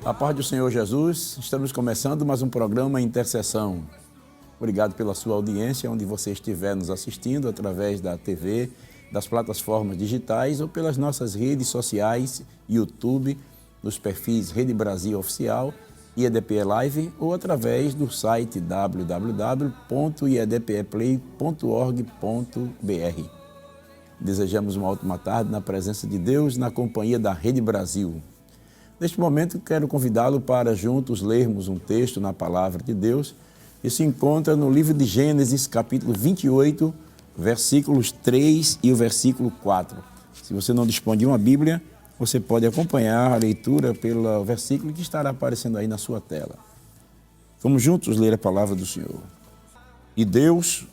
A paz do Senhor Jesus, estamos começando mais um programa Intercessão. Obrigado pela sua audiência, onde você estiver nos assistindo, através da TV, das plataformas digitais ou pelas nossas redes sociais, YouTube, nos perfis Rede Brasil Oficial, IEDPE Live ou através do site www.iedpeplay.org.br. Desejamos uma ótima tarde na presença de Deus, na companhia da Rede Brasil. Neste momento, quero convidá-lo para juntos lermos um texto na Palavra de Deus que se encontra no livro de Gênesis, capítulo 28, versículos 3 e o versículo 4. Se você não dispõe de uma Bíblia, você pode acompanhar a leitura pelo versículo que estará aparecendo aí na sua tela. Vamos juntos ler a Palavra do Senhor. E Deus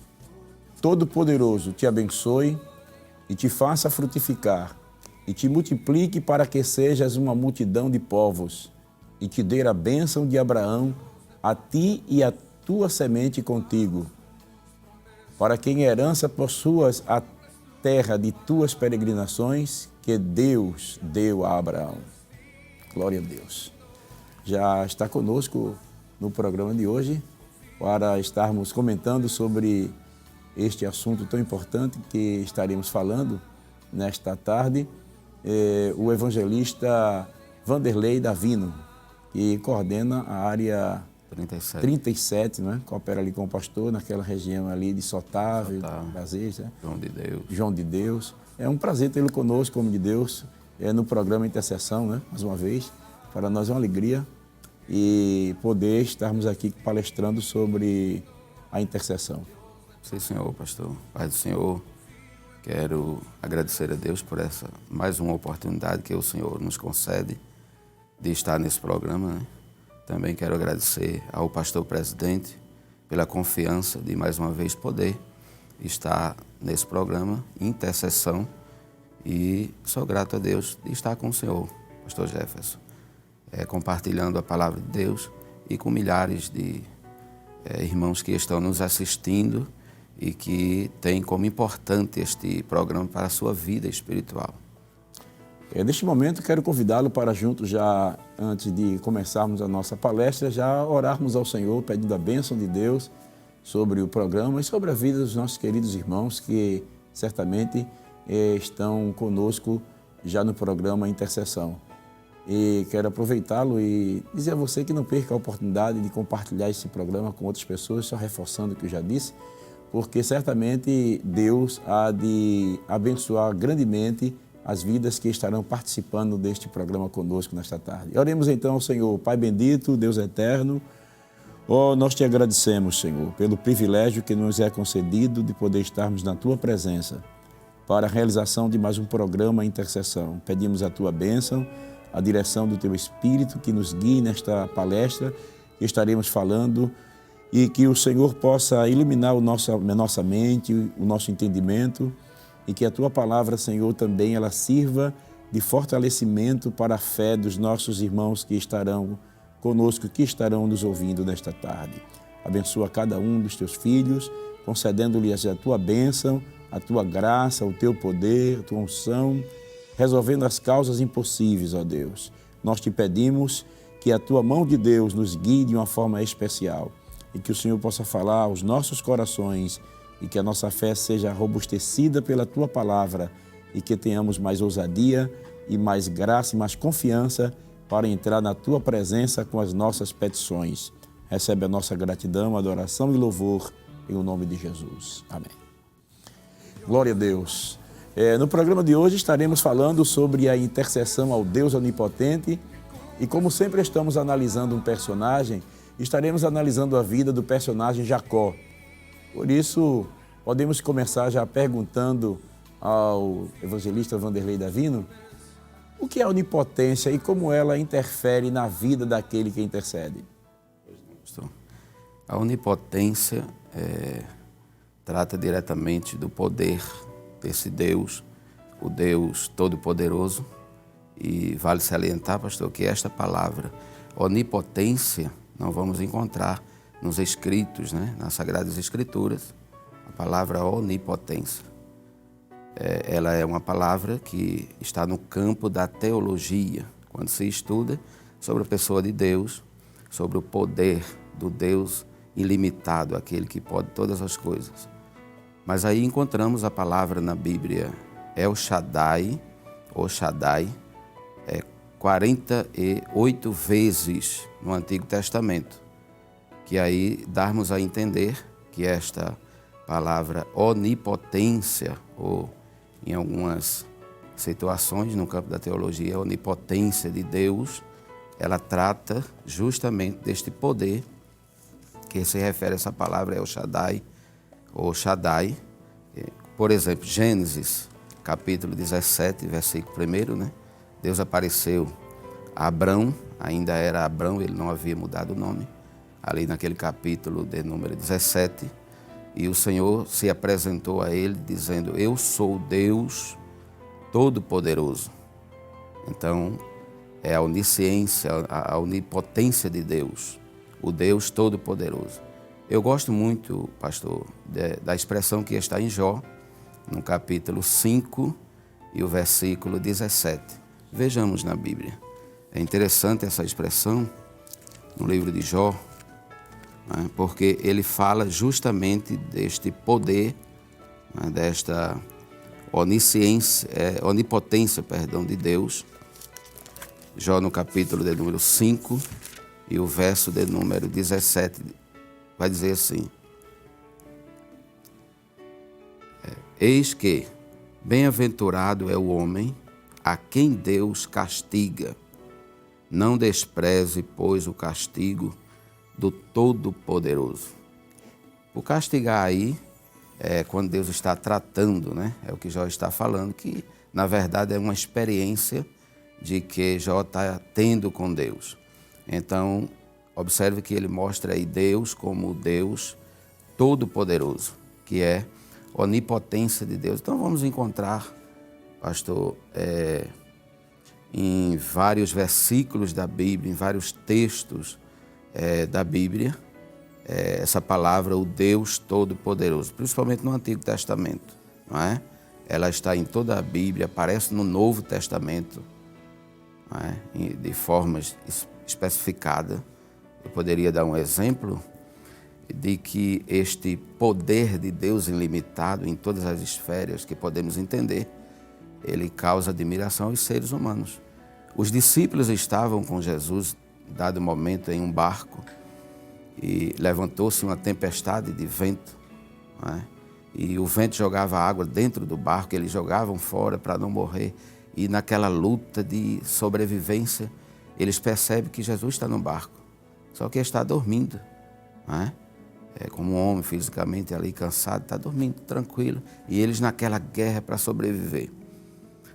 Todo-Poderoso te abençoe e te faça frutificar, e te multiplique para que sejas uma multidão de povos, e te dê a bênção de Abraão, a ti e a tua semente contigo, para que em herança possuas a terra de tuas peregrinações, que Deus deu a Abraão. Glória a Deus. Já está conosco no programa de hoje, para estarmos comentando sobre este assunto tão importante que estaremos falando nesta tarde, o evangelista Vanderlei Davino, que coordena a área 37, né? Coopera ali com o pastor naquela região ali de Sotávio, Prazer, né? João de Deus. É um prazer tê-lo conosco, homem de Deus, no programa Intercessão, né? Mais uma vez. Para nós é uma alegria e poder estarmos aqui palestrando sobre a intercessão. Sim, senhor, pastor. Pai do Senhor, quero agradecer a Deus por essa mais uma oportunidade que o Senhor nos concede de estar nesse programa, né? Também quero agradecer ao pastor presidente pela confiança de mais uma vez poder estar nesse programa, Intercessão, e sou grato a Deus de estar com o Senhor, pastor Jefferson, compartilhando a palavra de Deus e com milhares de irmãos que estão nos assistindo e que têm como importante este programa para a sua vida espiritual. Neste momento, quero convidá-lo para juntos, já antes de começarmos a nossa palestra, já orarmos ao Senhor, pedindo a bênção de Deus sobre o programa e sobre a vida dos nossos queridos irmãos que certamente estão conosco já no programa Intercessão. E quero aproveitá-lo e dizer a você que não perca a oportunidade de compartilhar esse programa com outras pessoas, só reforçando o que eu já disse, porque certamente Deus há de abençoar grandemente as vidas que estarão participando deste programa conosco nesta tarde. Oremos então ao Senhor. Pai bendito, Deus eterno, nós te agradecemos, Senhor, pelo privilégio que nos é concedido de poder estarmos na Tua presença para a realização de mais um programa Intercessão. Pedimos a Tua bênção, a direção do Teu Espírito que nos guie nesta palestra que estaremos falando e que o Senhor possa iluminar a nossa mente, o nosso entendimento, e que a Tua palavra, Senhor, também ela sirva de fortalecimento para a fé dos nossos irmãos que estarão conosco, que estarão nos ouvindo nesta tarde. Abençoa cada um dos Teus filhos, concedendo-lhes a Tua bênção, a Tua graça, o Teu poder, a Tua unção, resolvendo as causas impossíveis, ó Deus. Nós te pedimos que a Tua mão de Deus nos guie de uma forma especial e que o Senhor possa falar aos nossos corações e que a nossa fé seja robustecida pela Tua palavra e que tenhamos mais ousadia e mais graça e mais confiança para entrar na Tua presença com as nossas petições. Recebe a nossa gratidão, adoração e louvor em o nome de Jesus. Amém. Glória a Deus. No programa de hoje estaremos falando sobre a intercessão ao Deus Onipotente e como sempre estamos analisando um personagem, estaremos analisando a vida do personagem Jacó. Por isso, podemos começar já perguntando ao evangelista Vanderlei Davino o que é a onipotência e como ela interfere na vida daquele que intercede. A onipotência trata diretamente do poder desse Deus, o Deus Todo-Poderoso. E vale salientar, pastor, que esta palavra onipotência não vamos encontrar nos escritos, né? Nas Sagradas Escrituras, a palavra onipotência. Ela é uma palavra que está no campo da teologia. Quando se estuda sobre a pessoa de Deus, sobre o poder do Deus ilimitado, aquele que pode todas as coisas. Mas aí encontramos a palavra na Bíblia El Shaddai, ou Shaddai, 48 vezes no Antigo Testamento, que aí darmos a entender que esta palavra onipotência, ou em algumas situações no campo da teologia, a onipotência de Deus, ela trata justamente deste poder que se refere a essa palavra El Shaddai, ou Shaddai. Por exemplo, Gênesis, capítulo 17, versículo 1, né? Deus apareceu a Abrão, ainda era Abrão, ele não havia mudado o nome, ali naquele capítulo de número 17, e o Senhor se apresentou a ele dizendo: eu sou Deus Todo-Poderoso. Então, é a onisciência, a onipotência de Deus, o Deus Todo-Poderoso. Eu gosto muito, pastor, da expressão que está em Jó, no capítulo 5 e o versículo 17. Vejamos na Bíblia. É interessante essa expressão no livro de Jó, né, porque ele fala justamente deste poder, né, desta onipotência de Deus. Jó no capítulo de número 5 e o verso de número 17 vai dizer assim: eis que bem-aventurado é o homem a quem Deus castiga. Não despreze, pois, o castigo do Todo-Poderoso. O castigar aí é quando Deus está tratando, né? É o que Jó está falando, que na verdade é uma experiência de que Jó está tendo com Deus. Então, observe que ele mostra aí Deus como Deus Todo-Poderoso, que é onipotência de Deus. Então vamos encontrar, pastor, em vários versículos da Bíblia, em vários textos da Bíblia, essa palavra, o Deus Todo-Poderoso, principalmente no Antigo Testamento, não é? Ela está em toda a Bíblia, aparece no Novo Testamento, não é? De formas especificadas. Eu poderia dar um exemplo de que este poder de Deus ilimitado em todas as esferas que podemos entender, ele causa admiração aos seres humanos. Os discípulos estavam com Jesus, dado momento, em um barco, e levantou-se uma tempestade de vento, não é? E o vento jogava água dentro do barco, eles jogavam fora para não morrer, e naquela luta de sobrevivência, eles percebem que Jesus está no barco, só que ele está dormindo, não é? Como um homem fisicamente ali cansado, está dormindo tranquilo, e eles naquela guerra para sobreviver.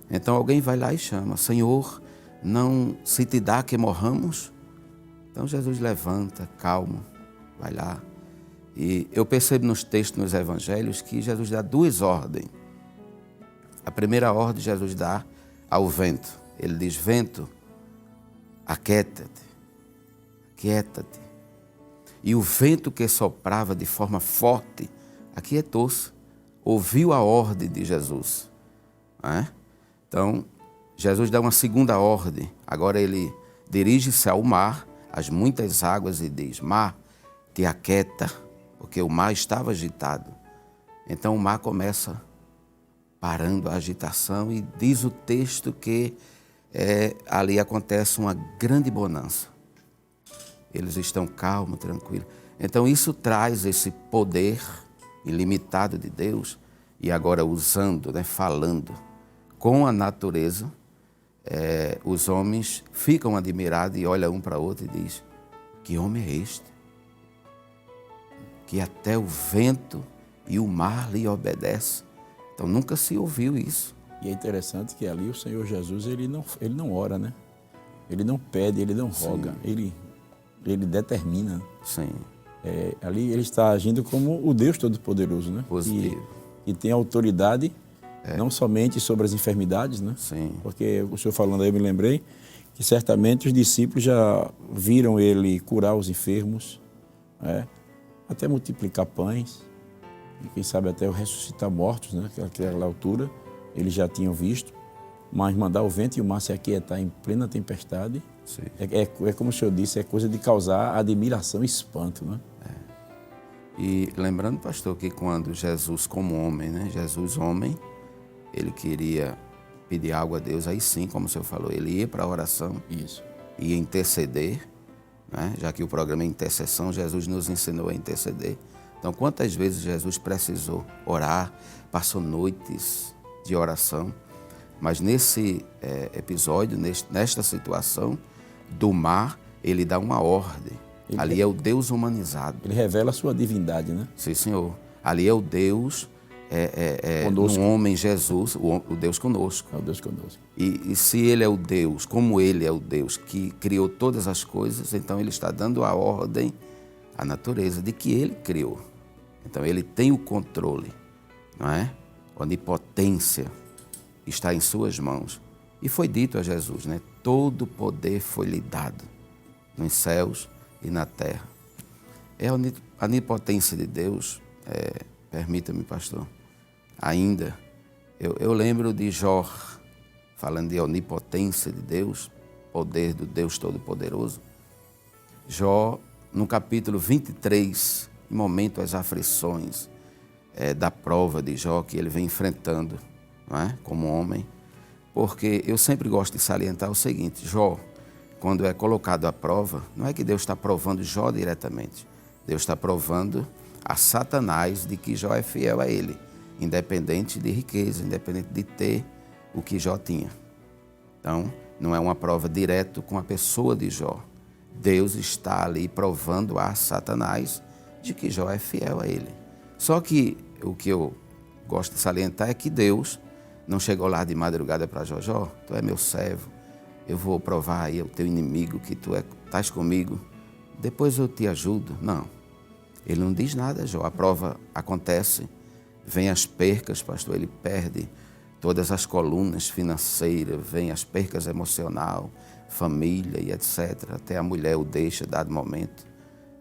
Então alguém vai lá e chama: Senhor, não se te dá que morramos? Então Jesus levanta, calmo, vai lá. E eu percebo nos textos, nos evangelhos, que Jesus dá duas ordens. A primeira ordem Jesus dá ao vento. Ele diz: vento, aquieta-te, aquieta-te. E o vento que soprava de forma forte aquietou-se, ouviu a ordem de Jesus. Não é? Então, Jesus dá uma segunda ordem. Agora ele dirige-se ao mar, às muitas águas, e diz: mar, te aquieta, porque o mar estava agitado. Então o mar começa parando a agitação, e diz o texto que ali acontece uma grande bonança. Eles estão calmos, tranquilos. Então isso traz esse poder ilimitado de Deus, e agora usando, né, falando com a natureza, os homens ficam admirados e olham um para o outro e dizem: que homem é este? Que até o vento e o mar lhe obedecem. Então nunca se ouviu isso. E é interessante que ali o Senhor Jesus, ele não ora, né? Ele não pede, ele não roga, ele determina. Sim. Ali ele está agindo como o Deus Todo-Poderoso, né? Positivo. E tem autoridade, não somente sobre as enfermidades, né? Sim. Porque o senhor falando aí, eu me lembrei que certamente os discípulos já viram ele curar os enfermos, até multiplicar pães, e quem sabe até ressuscitar mortos, né? Naquela altura eles já tinham visto, mas mandar o vento e o mar se aquietar em plena tempestade, Sim. É como o senhor disse, é coisa de causar admiração e espanto, né? E lembrando, pastor, que quando Jesus, como homem, né? Jesus, homem, ele queria pedir algo a Deus, aí sim, como o senhor falou, ele ia para a oração, Isso. ia interceder, né? Já que o programa é intercessão, Jesus nos ensinou a interceder. Então, quantas vezes Jesus precisou orar, passou noites de oração, mas nesse episódio, nesta situação do mar, ele dá uma ordem. Ali é o Deus humanizado. Ele revela a sua divindade, né? Sim, Senhor. Ali é o Deus, no homem Jesus, o Deus conosco. É o Deus conosco. E se Ele é o Deus, como Ele é o Deus que criou todas as coisas, então Ele está dando a ordem à natureza de que Ele criou. Então Ele tem o controle, não é? A onipotência está em suas mãos. E foi dito a Jesus, né? Todo poder foi lhe dado nos céus e na terra. É a onipotência de Deus, permita-me, pastor, ainda, eu lembro de Jó, falando de onipotência de Deus, poder do Deus Todo-Poderoso. Jó, no capítulo 23, em momento às aflições da prova de Jó que ele vem enfrentando, não é? Como homem, porque eu sempre gosto de salientar o seguinte: Jó, quando é colocado à prova, não é que Deus está provando Jó diretamente, Deus está provando a Satanás de que Jó é fiel a ele, independente de riqueza, independente de ter o que Jó tinha. Então, não é uma prova direta com a pessoa de Jó. Deus está ali provando a Satanás de que Jó é fiel a ele. Só que o que eu gosto de salientar é que Deus não chegou lá de madrugada para Jó: Jó, tu é meu servo, eu vou provar aí ao teu inimigo que tu estás comigo, depois eu te ajudo. Não, ele não diz nada, Jó. A prova acontece, vem as percas, pastor, ele perde todas as colunas financeiras, vem as percas emocional, família e etc. Até a mulher o deixa, dado momento,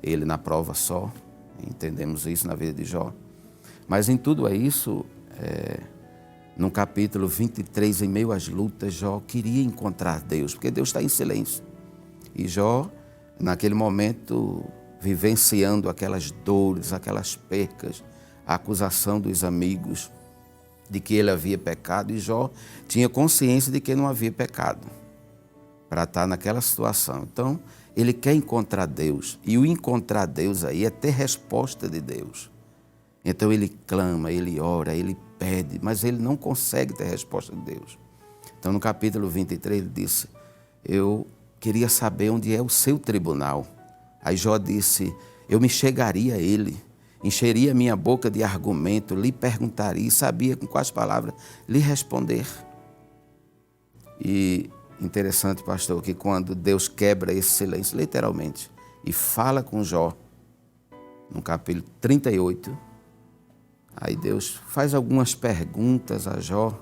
ele na prova só. Entendemos isso na vida de Jó. Mas em tudo isso, no capítulo 23, em meio às lutas, Jó queria encontrar Deus, porque Deus está em silêncio. E Jó, naquele momento, vivenciando aquelas dores, aquelas percas, a acusação dos amigos de que ele havia pecado, e Jó tinha consciência de que não havia pecado para estar naquela situação. Então, ele quer encontrar Deus, e o encontrar Deus aí é ter resposta de Deus. Então ele clama, ele ora, ele pede, mas ele não consegue ter resposta de Deus. Então no capítulo 23 ele disse: eu queria saber onde é o seu tribunal. Aí Jó disse: eu me chegaria a ele, encheria minha boca de argumento, lhe perguntaria e sabia com quais palavras lhe responder. E interessante, pastor, que quando Deus quebra esse silêncio, literalmente, e fala com Jó, no capítulo 38, aí Deus faz algumas perguntas a Jó,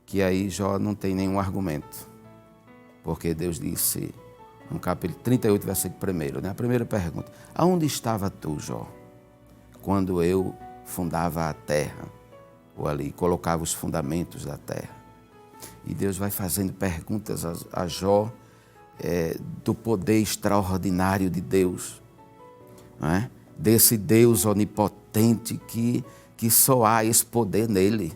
que aí Jó não tem nenhum argumento. Porque Deus disse, no capítulo 38, versículo 1, né? A primeira pergunta: aonde estava tu, Jó, quando eu fundava a terra, ou ali colocava os fundamentos da terra? E Deus vai fazendo perguntas a Jó do poder extraordinário de Deus, não é? Desse Deus onipotente que só há esse poder nele.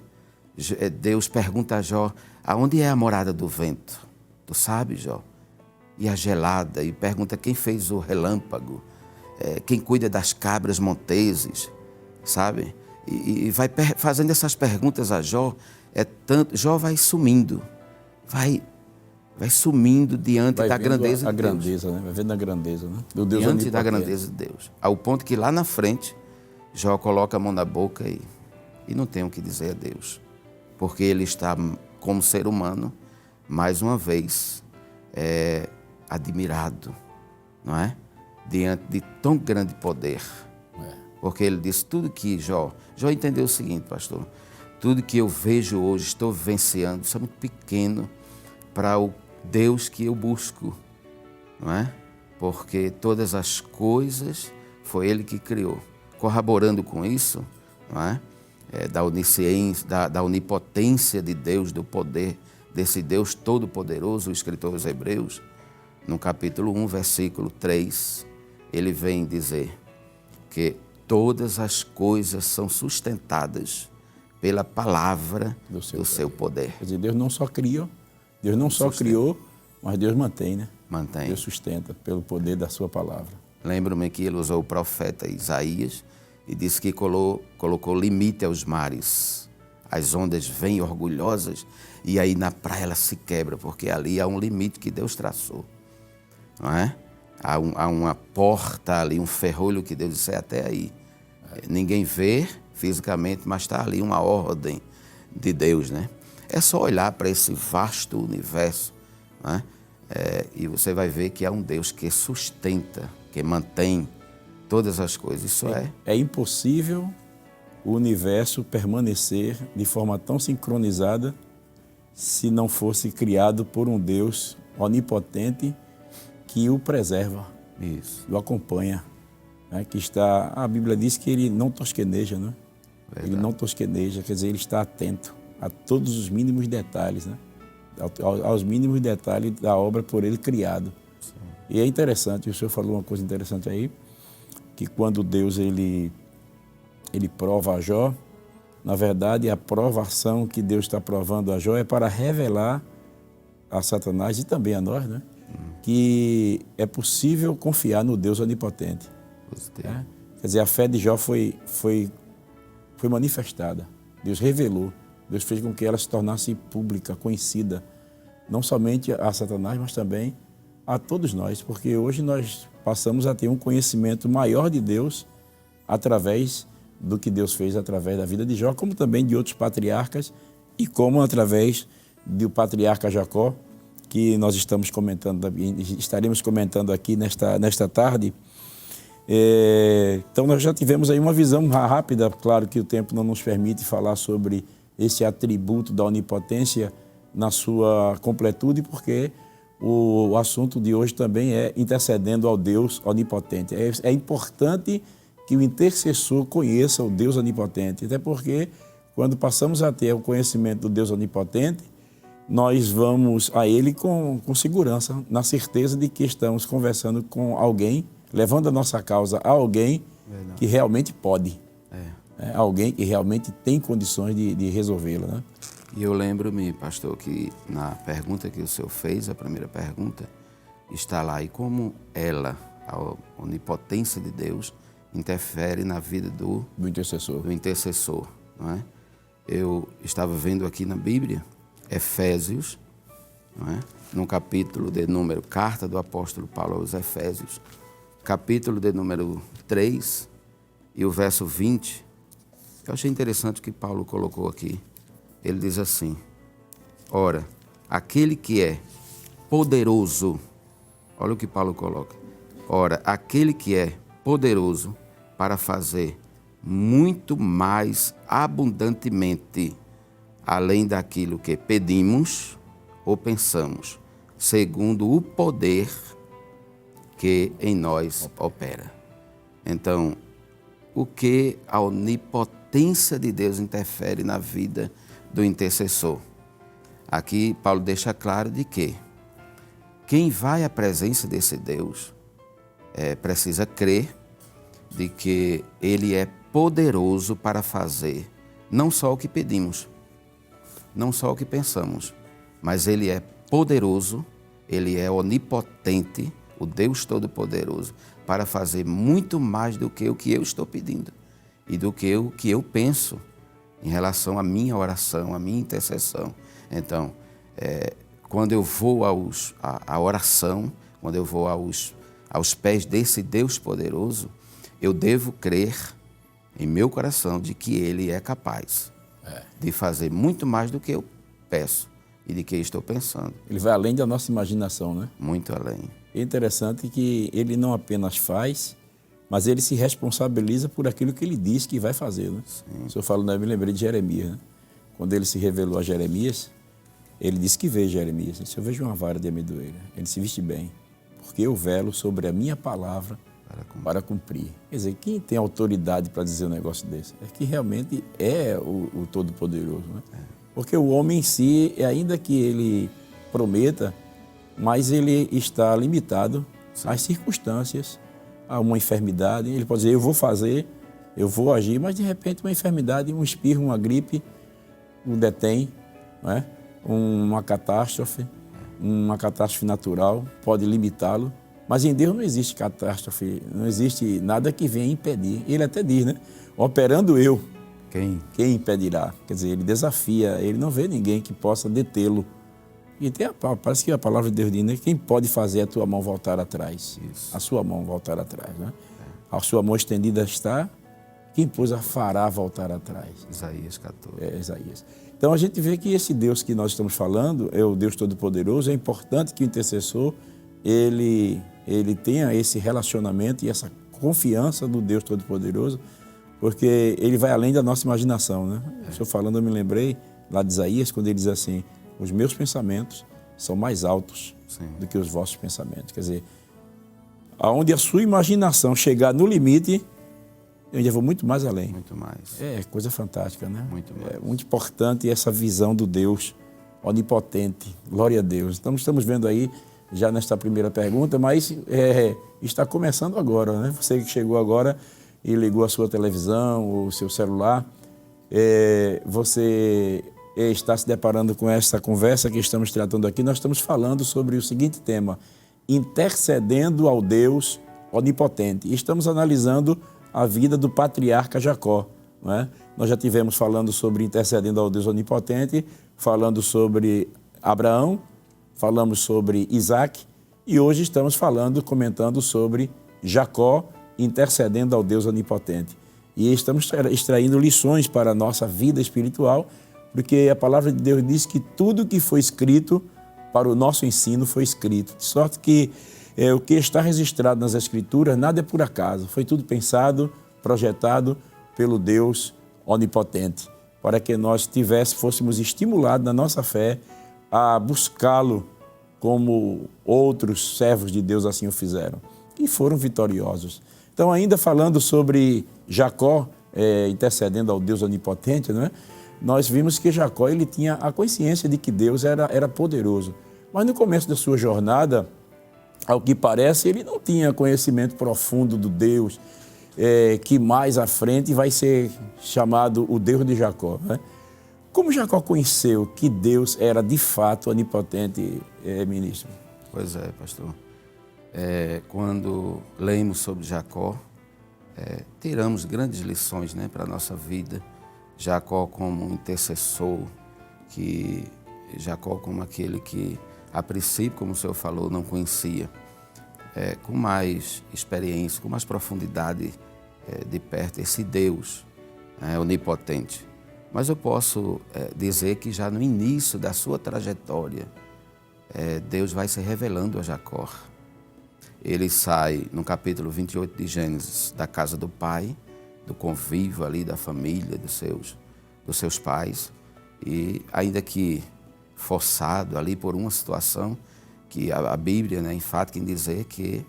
Deus pergunta a Jó: aonde é a morada do vento? Tu sabes, Jó? E a gelada, e pergunta quem fez o relâmpago, quem cuida das cabras monteses, sabe? E vai fazendo essas perguntas a Jó. Jó vai sumindo, vai sumindo diante da grandeza de Deus. Grandeza, né? Vai vendo a grandeza, né? Do Deus diante da grandeza de Deus. Ao ponto que lá na frente, Jó coloca a mão na boca e não tem o que dizer a Deus. Porque ele está, como ser humano, mais uma vez, admirado, não é? Diante de tão grande poder. Porque ele disse tudo que Jó entendeu o seguinte, pastor: tudo que eu vejo hoje, estou vivenciando, isso é muito pequeno para o Deus que eu busco, não é? Porque todas as coisas foi Ele que criou. Corroborando com isso, não é? Da onisciência, da onipotência de Deus, do poder desse Deus todo-poderoso, o escritor aos Hebreus no capítulo 1, versículo 3, ele vem dizer que todas as coisas são sustentadas pela palavra do seu poder. Quer dizer, Deus não só criou, mas Deus mantém, né? Mantém. Deus sustenta pelo poder da sua palavra. Lembro-me que ele usou o profeta Isaías e disse que colocou limite aos mares. As ondas vêm orgulhosas e aí na praia ela se quebra, porque ali há um limite que Deus traçou. Não é? Há uma porta ali, um ferrolho que Deus disse, até aí. Ninguém vê fisicamente, mas está ali uma ordem de Deus, né? É só olhar para esse vasto universo, né? E você vai ver que é um Deus que sustenta, que mantém todas as coisas. Isso é impossível o universo permanecer de forma tão sincronizada se não fosse criado por um Deus onipotente que o preserva, isso, o acompanha, né? Que está, a Bíblia diz que ele não tosqueneja, né? Ele não tosqueneja, quer dizer, ele está atento a todos os mínimos detalhes, né? Aos mínimos detalhes da obra por ele criado. Sim. E é interessante, o senhor falou uma coisa interessante aí, que quando Deus ele prova a Jó, na verdade a provação que Deus está provando a Jó é para revelar a Satanás e também a nós, né? Que é possível confiar no Deus onipotente. Né? Quer dizer, a fé de Jó foi manifestada, Deus revelou, Deus fez com que ela se tornasse pública, conhecida, não somente a Satanás, mas também a todos nós, porque hoje nós passamos a ter um conhecimento maior de Deus através do que Deus fez através da vida de Jó, como também de outros patriarcas e como através do patriarca Jacó, que nós estaremos comentando aqui nesta tarde. Então nós já tivemos aí uma visão rápida, claro que o tempo não nos permite falar sobre esse atributo da onipotência na sua completude, porque o assunto de hoje também é intercedendo ao Deus onipotente. É importante que o intercessor conheça o Deus onipotente, até porque quando passamos a ter o conhecimento do Deus onipotente, nós vamos a Ele com segurança, na certeza de que estamos conversando com alguém, levando a nossa causa a alguém que realmente pode, alguém que realmente tem condições de resolvê-la, né? E eu lembro-me, pastor, que na pergunta que o senhor fez, a primeira pergunta, está lá, e como ela, a onipotência de Deus, interfere na vida do intercessor, não é? Eu estava vendo aqui na Bíblia, Efésios, não é? No capítulo de número, carta do apóstolo Paulo aos Efésios, capítulo de número 3 e o verso 20, eu achei interessante o que Paulo colocou aqui. Ele diz assim, ora, aquele que é poderoso, olha o que Paulo coloca, ora, aquele que é poderoso para fazer muito mais abundantemente, além daquilo que pedimos ou pensamos, segundo o poder que em nós opera. Então, o que a onipotência de Deus interfere na vida do intercessor? Aqui Paulo deixa claro de que quem vai à presença desse Deus precisa crer de que Ele é poderoso para fazer não só o que pedimos, não só o que pensamos, mas Ele é poderoso, Ele é onipotente, o Deus Todo-Poderoso, para fazer muito mais do que o que eu estou pedindo e do que o que eu penso em relação à minha oração, à minha intercessão. Então, quando eu vou à oração, quando eu vou aos pés desse Deus poderoso, eu devo crer em meu coração de que Ele é capaz de fazer muito mais do que eu peço e de que estou pensando. Ele vai além da nossa imaginação, né? Muito além. É interessante que Ele não apenas faz, mas Ele se responsabiliza por aquilo que Ele diz que vai fazer, né? Sim. Se eu falo, né, eu me lembrei de Jeremias, né? Quando Ele se revelou a Jeremias, Ele disse que vê Jeremias. Ele disse, eu vejo uma vara de amendoeira. Ele se veste bem, porque eu velo sobre a minha palavra para cumprir. Quer dizer, quem tem autoridade para dizer um negócio desse? É que realmente é o Todo-Poderoso, né? Porque o homem em si, ainda que ele prometa, mas ele está limitado às circunstâncias, a uma enfermidade. Ele pode dizer, eu vou fazer, eu vou agir, mas de repente uma enfermidade, um espirro, uma gripe, o detém, não é? Uma catástrofe natural pode limitá-lo. Mas em Deus não existe catástrofe, não existe nada que venha impedir. Ele até diz, né? Operando eu, quem impedirá? Quer dizer, ele desafia, ele não vê ninguém que possa detê-lo. E parece que a palavra de Deus diz, né? Quem pode fazer a tua mão voltar atrás? Isso. A sua mão voltar atrás, né? A sua mão estendida está, quem pôs a fará voltar atrás? Isaías 14. Isaías. Então a gente vê que esse Deus que nós estamos falando é o Deus Todo-Poderoso. É importante que o intercessor ele tenha esse relacionamento e essa confiança do Deus Todo-Poderoso, porque ele vai além da nossa imaginação, né? O senhor falando, eu me lembrei lá de Isaías, quando ele diz assim, os meus pensamentos são mais altos do que os vossos pensamentos. Quer dizer, aonde a sua imaginação chegar no limite, eu ainda vou muito mais além. Muito mais. É coisa fantástica, né? Muito mais. É muito importante essa visão do Deus onipotente. Glória a Deus. Então, estamos vendo aí, já nesta primeira pergunta, mas está começando agora, né? Você que chegou agora e ligou a sua televisão, o seu celular, você está se deparando com essa conversa que estamos tratando aqui. Nós estamos falando sobre o seguinte tema, intercedendo ao Deus onipotente. E estamos analisando a vida do patriarca Jacó, não é? Nós já tivemos falando sobre intercedendo ao Deus onipotente, falando sobre Abraão, falamos sobre Isaac e hoje estamos comentando sobre Jacó intercedendo ao Deus onipotente. E estamos extraindo lições para a nossa vida espiritual, porque a palavra de Deus diz que tudo que foi escrito para o nosso ensino foi escrito. De sorte que o que está registrado nas Escrituras, nada é por acaso. Foi tudo pensado, projetado pelo Deus onipotente, para que nós fôssemos estimulados na nossa fé a buscá-lo como outros servos de Deus assim o fizeram, e foram vitoriosos. Então, ainda falando sobre Jacó intercedendo ao Deus onipotente, não é? Nós vimos que Jacó ele tinha a consciência de que Deus era poderoso. Mas no começo da sua jornada, ao que parece, ele não tinha conhecimento profundo do Deus, que mais à frente vai ser chamado o Deus de Jacó, né? Como Jacó conheceu que Deus era de fato onipotente, ministro? Pois é, pastor. Quando lemos sobre Jacó, tiramos grandes lições, né, para a nossa vida. Jacó como um intercessor, Jacó como aquele que, a princípio, como o senhor falou, não conhecia, com mais experiência, com mais profundidade de perto, esse Deus onipotente. Mas eu posso dizer que já no início da sua trajetória, Deus vai se revelando a Jacó. Ele sai, no capítulo 28 de Gênesis, da casa do pai, do convívio ali da família, dos seus pais, e ainda que forçado ali por uma situação que a Bíblia, né, enfática em dizer que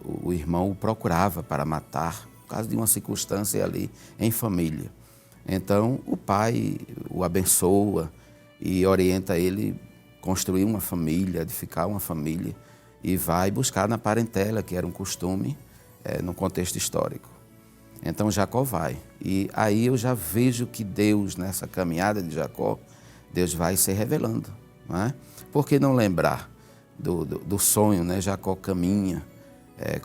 o irmão o procurava para matar, por causa de uma circunstância ali em família. Então o pai o abençoa e orienta ele a construir uma família, edificar uma família, e vai buscar na parentela, que era um costume no contexto histórico. Então Jacó vai, e aí eu já vejo que Deus, nessa caminhada de Jacó, Deus vai se revelando, não é? Por que não lembrar do sonho, né? Jacó caminha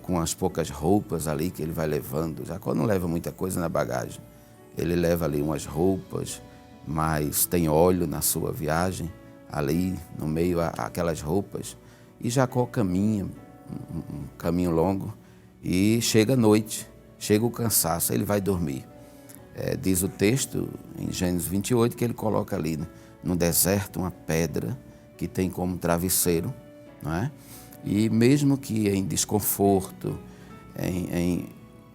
com as poucas roupas ali que ele vai levando. Jacó não leva muita coisa na bagagem, ele leva ali umas roupas, mas tem óleo na sua viagem, ali no meio aquelas roupas. E Jacó caminha um caminho longo e chega a noite, chega o cansaço, ele vai dormir. Diz o texto em Gênesis 28 que ele coloca ali no deserto uma pedra que tem como travesseiro, não é? E mesmo que em desconforto,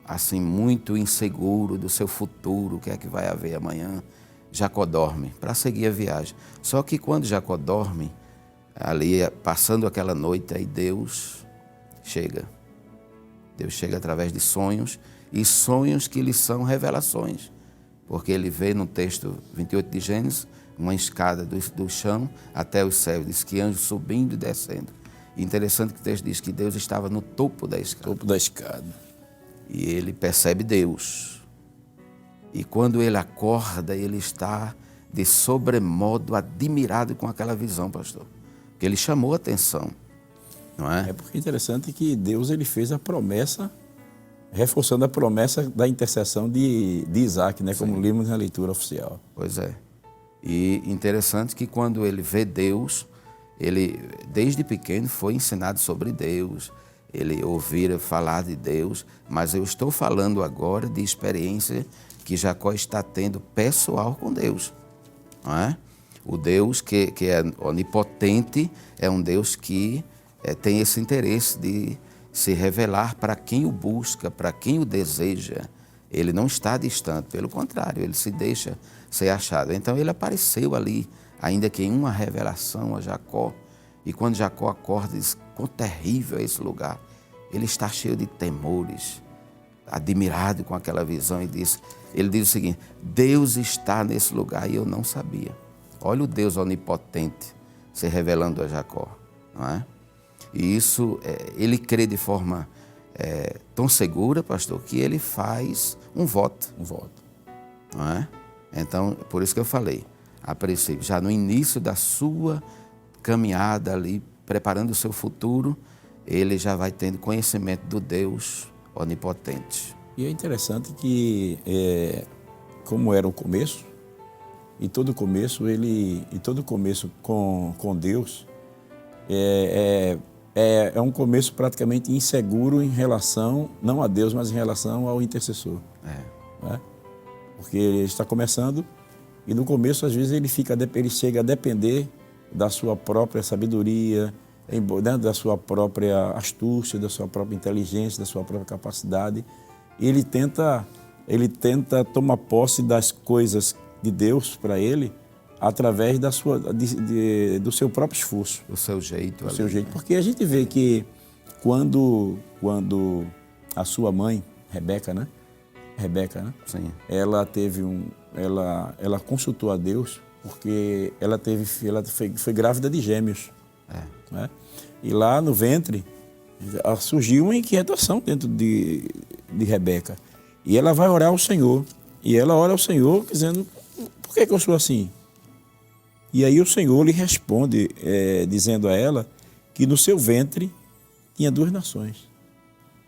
assim muito inseguro do seu futuro, o que é que vai haver amanhã, Jacó dorme para seguir a viagem. Só que quando Jacó dorme, ali passando aquela noite, aí Deus chega. Deus chega através de sonhos, e sonhos que lhe são revelações. Porque ele vê no texto 28 de Gênesis, uma escada do chão até os céus. Diz que anjos subindo e descendo. E interessante que o texto diz que Deus estava no topo da escada. Topo da escada. E ele percebe Deus. E quando ele acorda, ele está de sobremodo admirado com aquela visão, pastor. Porque ele chamou a atenção, não é? É porque é interessante que Deus ele fez a promessa, reforçando a promessa da intercessão de Isaac, né? Como lemos na leitura oficial. Pois é. E interessante que quando ele vê Deus, ele desde pequeno foi ensinado sobre Deus, ele ouvira falar de Deus, mas eu estou falando agora de experiência que Jacó está tendo pessoal com Deus, não é? O Deus que é onipotente é um Deus que tem esse interesse de se revelar para quem o busca, para quem o deseja. Ele não está distante, pelo contrário, ele se deixa ser achado. Então ele apareceu ali, ainda que em uma revelação a Jacó. E quando Jacó acorda, diz, quão terrível é esse lugar. Ele está cheio de temores, admirado com aquela visão. Ele diz o seguinte, Deus está nesse lugar e eu não sabia. Olha o Deus onipotente se revelando a Jacó, não é? E isso, ele crê de forma tão segura, pastor, que ele faz um voto. Um voto. Não é? Então, por isso que eu falei, a princípio, já no início da sua caminhada ali, preparando o seu futuro, ele já vai tendo conhecimento do Deus onipotente. E é interessante que, como era o começo, e todo começo com Deus é um começo praticamente inseguro em relação, não a Deus, mas em relação ao intercessor. Né? Porque ele está começando e no começo, às vezes, ele chega a depender da sua própria sabedoria, né, da sua própria astúcia, da sua própria inteligência, da sua própria capacidade. E ele tenta tomar posse das coisas de Deus para ele através do seu próprio esforço. Do seu jeito. Do seu jeito. Porque a gente vê que quando a sua mãe, Rebeca, né? Sim. Ela consultou a Deus porque ela foi grávida de gêmeos. Né? E lá no ventre surgiu uma inquietação dentro de Rebeca. E ela vai orar ao Senhor. E ela ora ao Senhor dizendo, por que eu sou assim? E aí o Senhor lhe responde, dizendo a ela que no seu ventre tinha 2 nações.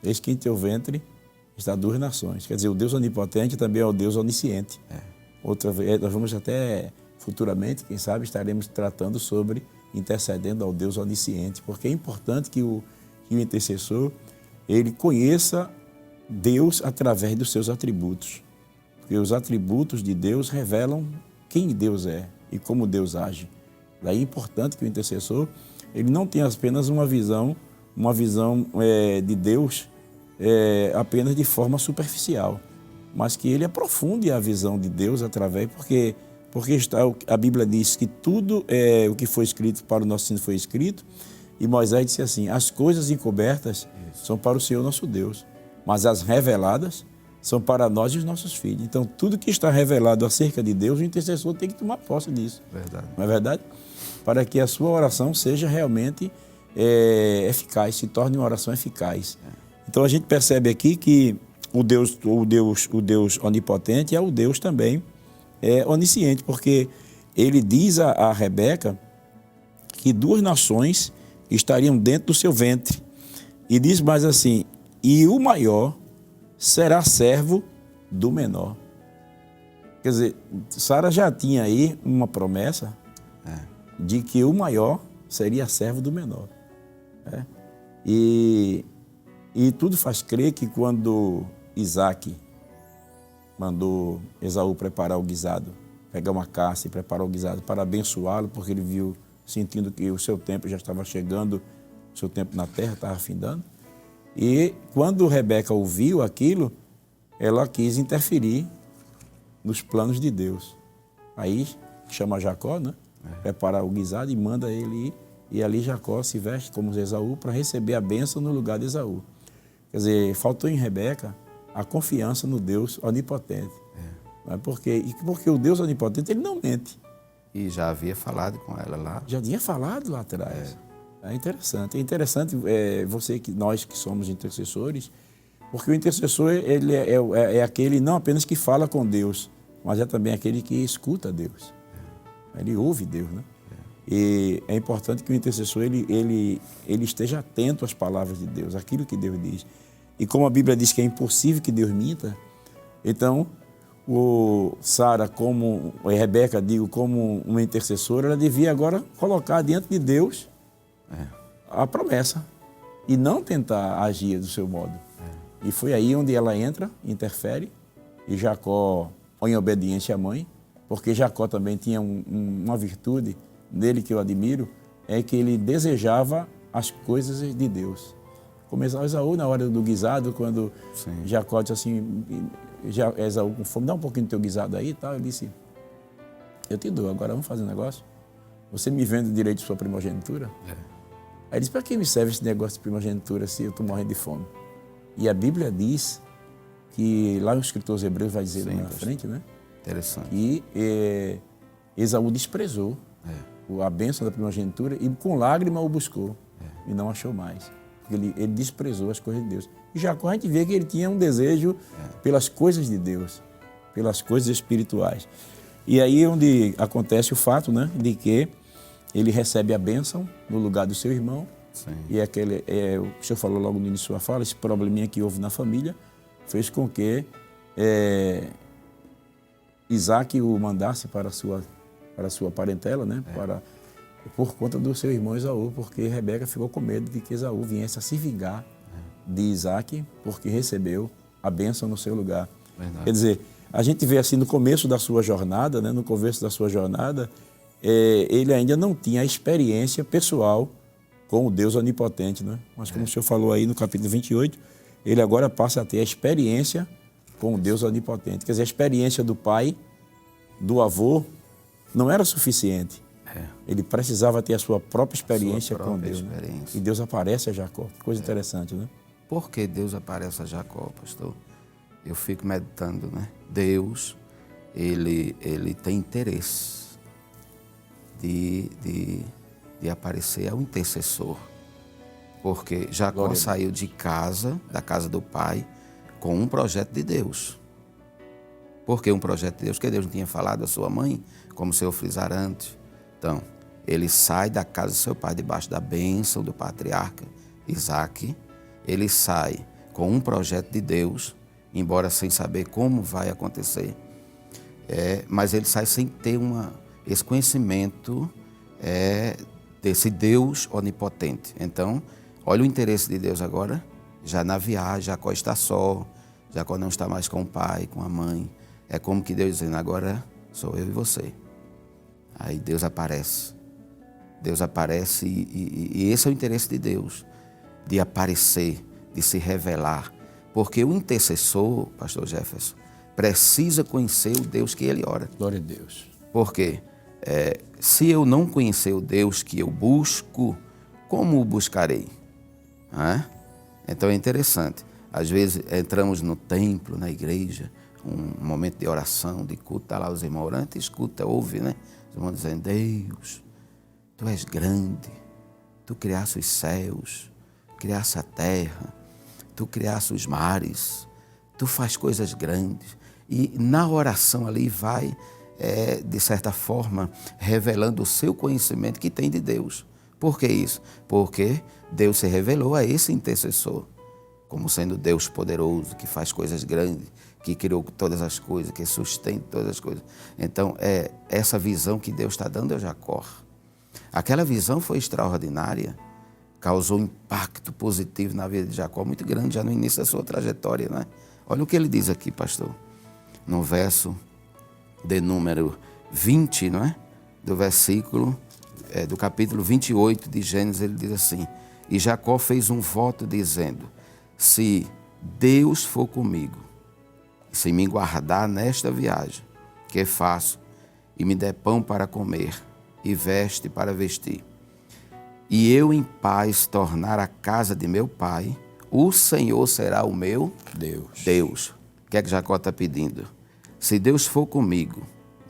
Eis que em teu ventre está 2 nações. Quer dizer, o Deus onipotente também é o Deus onisciente. Outra vez, nós vamos até futuramente, quem sabe, estaremos tratando sobre intercedendo ao Deus onisciente, porque é importante que o intercessor ele conheça Deus através dos seus atributos. Porque os atributos de Deus revelam quem Deus é e como Deus age. Daí é importante que o intercessor ele não tenha apenas uma visão de Deus apenas de forma superficial, mas que ele aprofunde a visão de Deus através, porque a Bíblia diz que tudo o que foi escrito para o nosso ensino foi escrito, e Moisés disse assim, as coisas encobertas são para o Senhor nosso Deus, mas as reveladas são para nós e os nossos filhos. Então, tudo que está revelado acerca de Deus, o intercessor tem que tomar posse disso. Verdade. Não é verdade? Para que a sua oração seja realmente eficaz, se torne uma oração eficaz. Então, a gente percebe aqui que o Deus onipotente é o Deus também onisciente, porque ele diz a Rebeca que 2 nações estariam dentro do seu ventre. E diz mais assim, e o maior será servo do menor. Quer dizer, Sara já tinha aí uma promessa de que o maior seria servo do menor. E tudo faz crer que quando Isaac mandou Esaú preparar o guisado, pegar uma caça e preparar o guisado para abençoá-lo, porque ele viu, sentindo que o seu tempo já estava chegando, o seu tempo na terra estava findando. E quando Rebeca ouviu aquilo, ela quis interferir nos planos de Deus. Aí chama Jacó, né? Prepara o guisado e manda ele ir. E ali Jacó se veste como Esaú para receber a bênção no lugar de Esaú. Quer dizer, faltou em Rebeca a confiança no Deus onipotente. Porque o Deus onipotente ele não mente. E já havia falado com ela lá. Já tinha falado lá atrás. É interessante. É interessante nós que somos intercessores, porque o intercessor ele é aquele não apenas que fala com Deus, mas é também aquele que escuta Deus. Ele ouve Deus, né? E é importante que o intercessor ele esteja atento às palavras de Deus, àquilo que Deus diz. E como a Bíblia diz que é impossível que Deus minta, então Sara, como Rebeca, como uma intercessora, ela devia agora colocar diante de Deus a promessa e não tentar agir do seu modo. E foi aí onde ela entra, interfere, e Jacó, em obediência à mãe, porque Jacó também tinha uma virtude nele que eu admiro, é que ele desejava as coisas de Deus. Como Esaú, na hora do guisado, quando Jacó disse assim, Esaú com fome, dá um pouquinho do teu guisado aí e tal, ele disse, eu te dou, agora vamos fazer um negócio? Você me vende o direito de sua primogenitura? Aí ele disse, para que me serve esse negócio de primogenitura se eu estou morrendo de fome? E a Bíblia diz que, lá no escritor aos Hebreus vai dizer na frente, né? Interessante. Que Esaú desprezou a bênção da primogenitura e com lágrima o buscou e não achou mais. Porque ele desprezou as coisas de Deus. E Jacó, a gente vê que ele tinha um desejo pelas coisas de Deus, pelas coisas espirituais. E aí é onde acontece o fato, né, de que ele recebe a bênção no lugar do seu irmão. E o que o senhor falou logo no início da sua fala, esse probleminha que houve na família, fez com que Isaac o mandasse para a sua parentela, né? Por conta do seu irmão Esaú, porque Rebeca ficou com medo de que Esaú viesse a se vingar de Isaac, porque recebeu a bênção no seu lugar. Verdade. Quer dizer, a gente vê assim no começo da sua jornada, né? No começo da sua jornada, ele ainda não tinha a experiência pessoal com o Deus onipotente, né? Mas como o senhor falou aí no capítulo 28, ele agora passa a ter a experiência com o Deus onipotente. Quer dizer, a experiência do pai, do avô, não era suficiente. Ele precisava ter a sua própria experiência com Deus. Né? E Deus aparece a Jacó. Que coisa interessante, né? Por que Deus aparece a Jacó, pastor? Eu fico meditando, né? Deus, ele tem interesse de aparecer ao intercessor. Porque Jacó saiu de casa, da casa do pai, com um projeto de Deus. Por que um projeto de Deus? Porque Deus não tinha falado à sua mãe, como o senhor frisara antes. Então, ele sai da casa do seu pai, debaixo da bênção do patriarca Isaac. Ele sai com um projeto de Deus, embora sem saber como vai acontecer. Mas ele sai sem ter esse conhecimento desse Deus onipotente. Então, olha o interesse de Deus agora, já na viagem, Jacó está só, Jacó não está mais com o pai, com a mãe. É como que Deus dizendo, agora sou eu e você. Aí Deus aparece. Deus aparece e esse é o interesse de Deus, de aparecer, de se revelar. Porque o intercessor, pastor Jefferson, precisa conhecer o Deus que ele ora. Glória a Deus. Por quê? Se eu não conhecer o Deus que eu busco, como o buscarei? Então é interessante. Às vezes entramos no templo, na igreja, um momento de oração, de culto, está lá os irmãos orando, escuta, ouve, né? Os irmãos dizendo, Deus, Tu és grande, Tu criaste os céus, criaste a terra, Tu criaste os mares, Tu faz coisas grandes. E na oração ali vai, de certa forma, revelando o seu conhecimento que tem de Deus. Por que isso? Porque Deus se revelou a esse intercessor, como sendo Deus poderoso, que faz coisas grandes, que criou todas as coisas, que sustenta todas as coisas. Então, essa visão que Deus está dando a Jacó. Aquela visão foi extraordinária, causou um impacto positivo na vida de Jacó, muito grande, já no início da sua trajetória, né? Olha o que ele diz aqui, pastor, no verso de número 20, não é? Do versículo, do capítulo 28 de Gênesis, ele diz assim, e Jacó fez um voto dizendo, se Deus for comigo, se me guardar nesta viagem que faço, e me der pão para comer, e veste para vestir, e eu em paz tornar a casa de meu pai, o Senhor será o meu Deus. O que é que Jacó está pedindo? Se Deus for comigo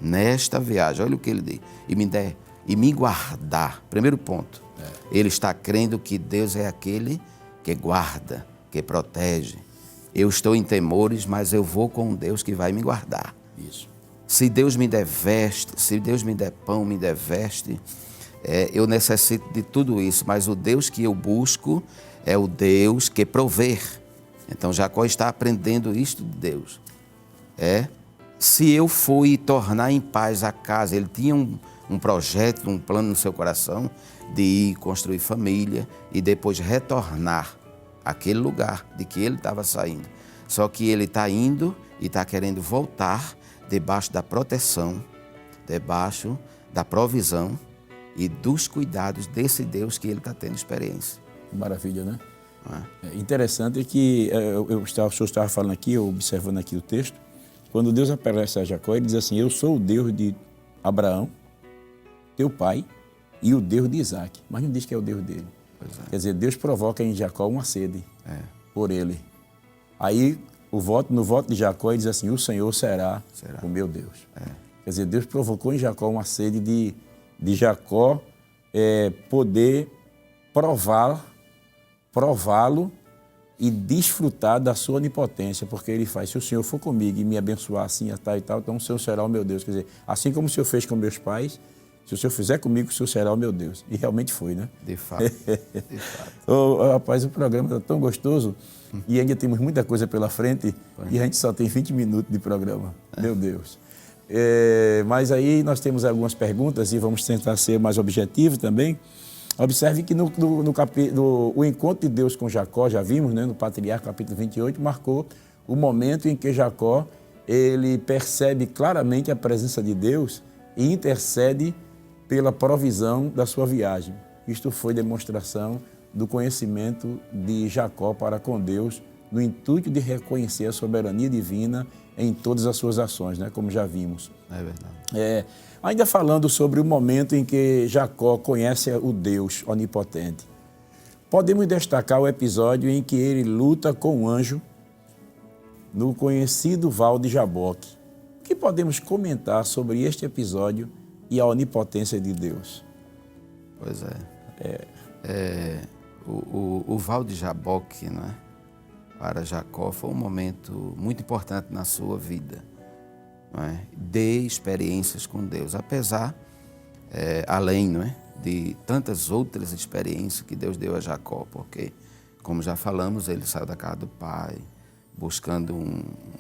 nesta viagem, olha o que ele diz, e me guardar. Primeiro ponto, ele está crendo que Deus é aquele que guarda, que protege. Eu estou em temores, mas eu vou com Deus que vai me guardar. Isso. Se Deus me der veste, se Deus me der pão, me der veste, eu necessito de tudo isso, mas o Deus que eu busco é o Deus que provê. Então Jacó está aprendendo isto de Deus. Se eu for e tornar em paz a casa, ele tinha um projeto, um plano no seu coração de ir construir família e depois retornar àquele lugar de que ele estava saindo. Só que ele está indo e está querendo voltar debaixo da proteção, debaixo da provisão e dos cuidados desse Deus que ele está tendo experiência. Maravilha, né? É interessante que o senhor estava falando aqui, observando aqui o texto, quando Deus aparece a Jacó, ele diz assim, eu sou o Deus de Abraão, teu pai, e o Deus de Isaac. Mas não diz que é o Deus dele. Quer dizer, Deus provoca em Jacó uma sede por ele. Aí, no voto de Jacó, ele diz assim, o Senhor será o meu Deus. Quer dizer, Deus provocou em Jacó uma sede de Jacó poder prová-lo e desfrutar da sua onipotência, porque ele faz, se o Senhor for comigo e me abençoar assim, tal e tal, então o Senhor será o meu Deus. Quer dizer, assim como o Senhor fez com meus pais, se o Senhor fizer comigo, o Senhor será o meu Deus. E realmente foi, né? De fato, de fato. Rapaz, o programa está tão gostoso e ainda temos muita coisa pela frente e a gente só tem 20 minutos de programa. Meu Deus. Mas aí nós temos algumas perguntas e vamos tentar ser mais objetivos também. Observe que o encontro de Deus com Jacó, já vimos, né, no Patriarca, capítulo 28, marcou o momento em que Jacó ele percebe claramente a presença de Deus e intercede pela provisão da sua viagem. Isto foi demonstração do conhecimento de Jacó para com Deus, no intuito de reconhecer a soberania divina em todas as suas ações, né, como já vimos. É verdade. Ainda falando sobre o momento em que Jacó conhece o Deus onipotente, podemos destacar o episódio em que ele luta com o anjo no conhecido Val de Jaboque. O que podemos comentar sobre este episódio e a onipotência de Deus? Pois o Val de Jaboque, né, para Jacó foi um momento muito importante na sua vida. De experiências com Deus, apesar, além, não é, de tantas outras experiências que Deus deu a Jacó, porque, como já falamos, ele saiu da casa do pai, buscando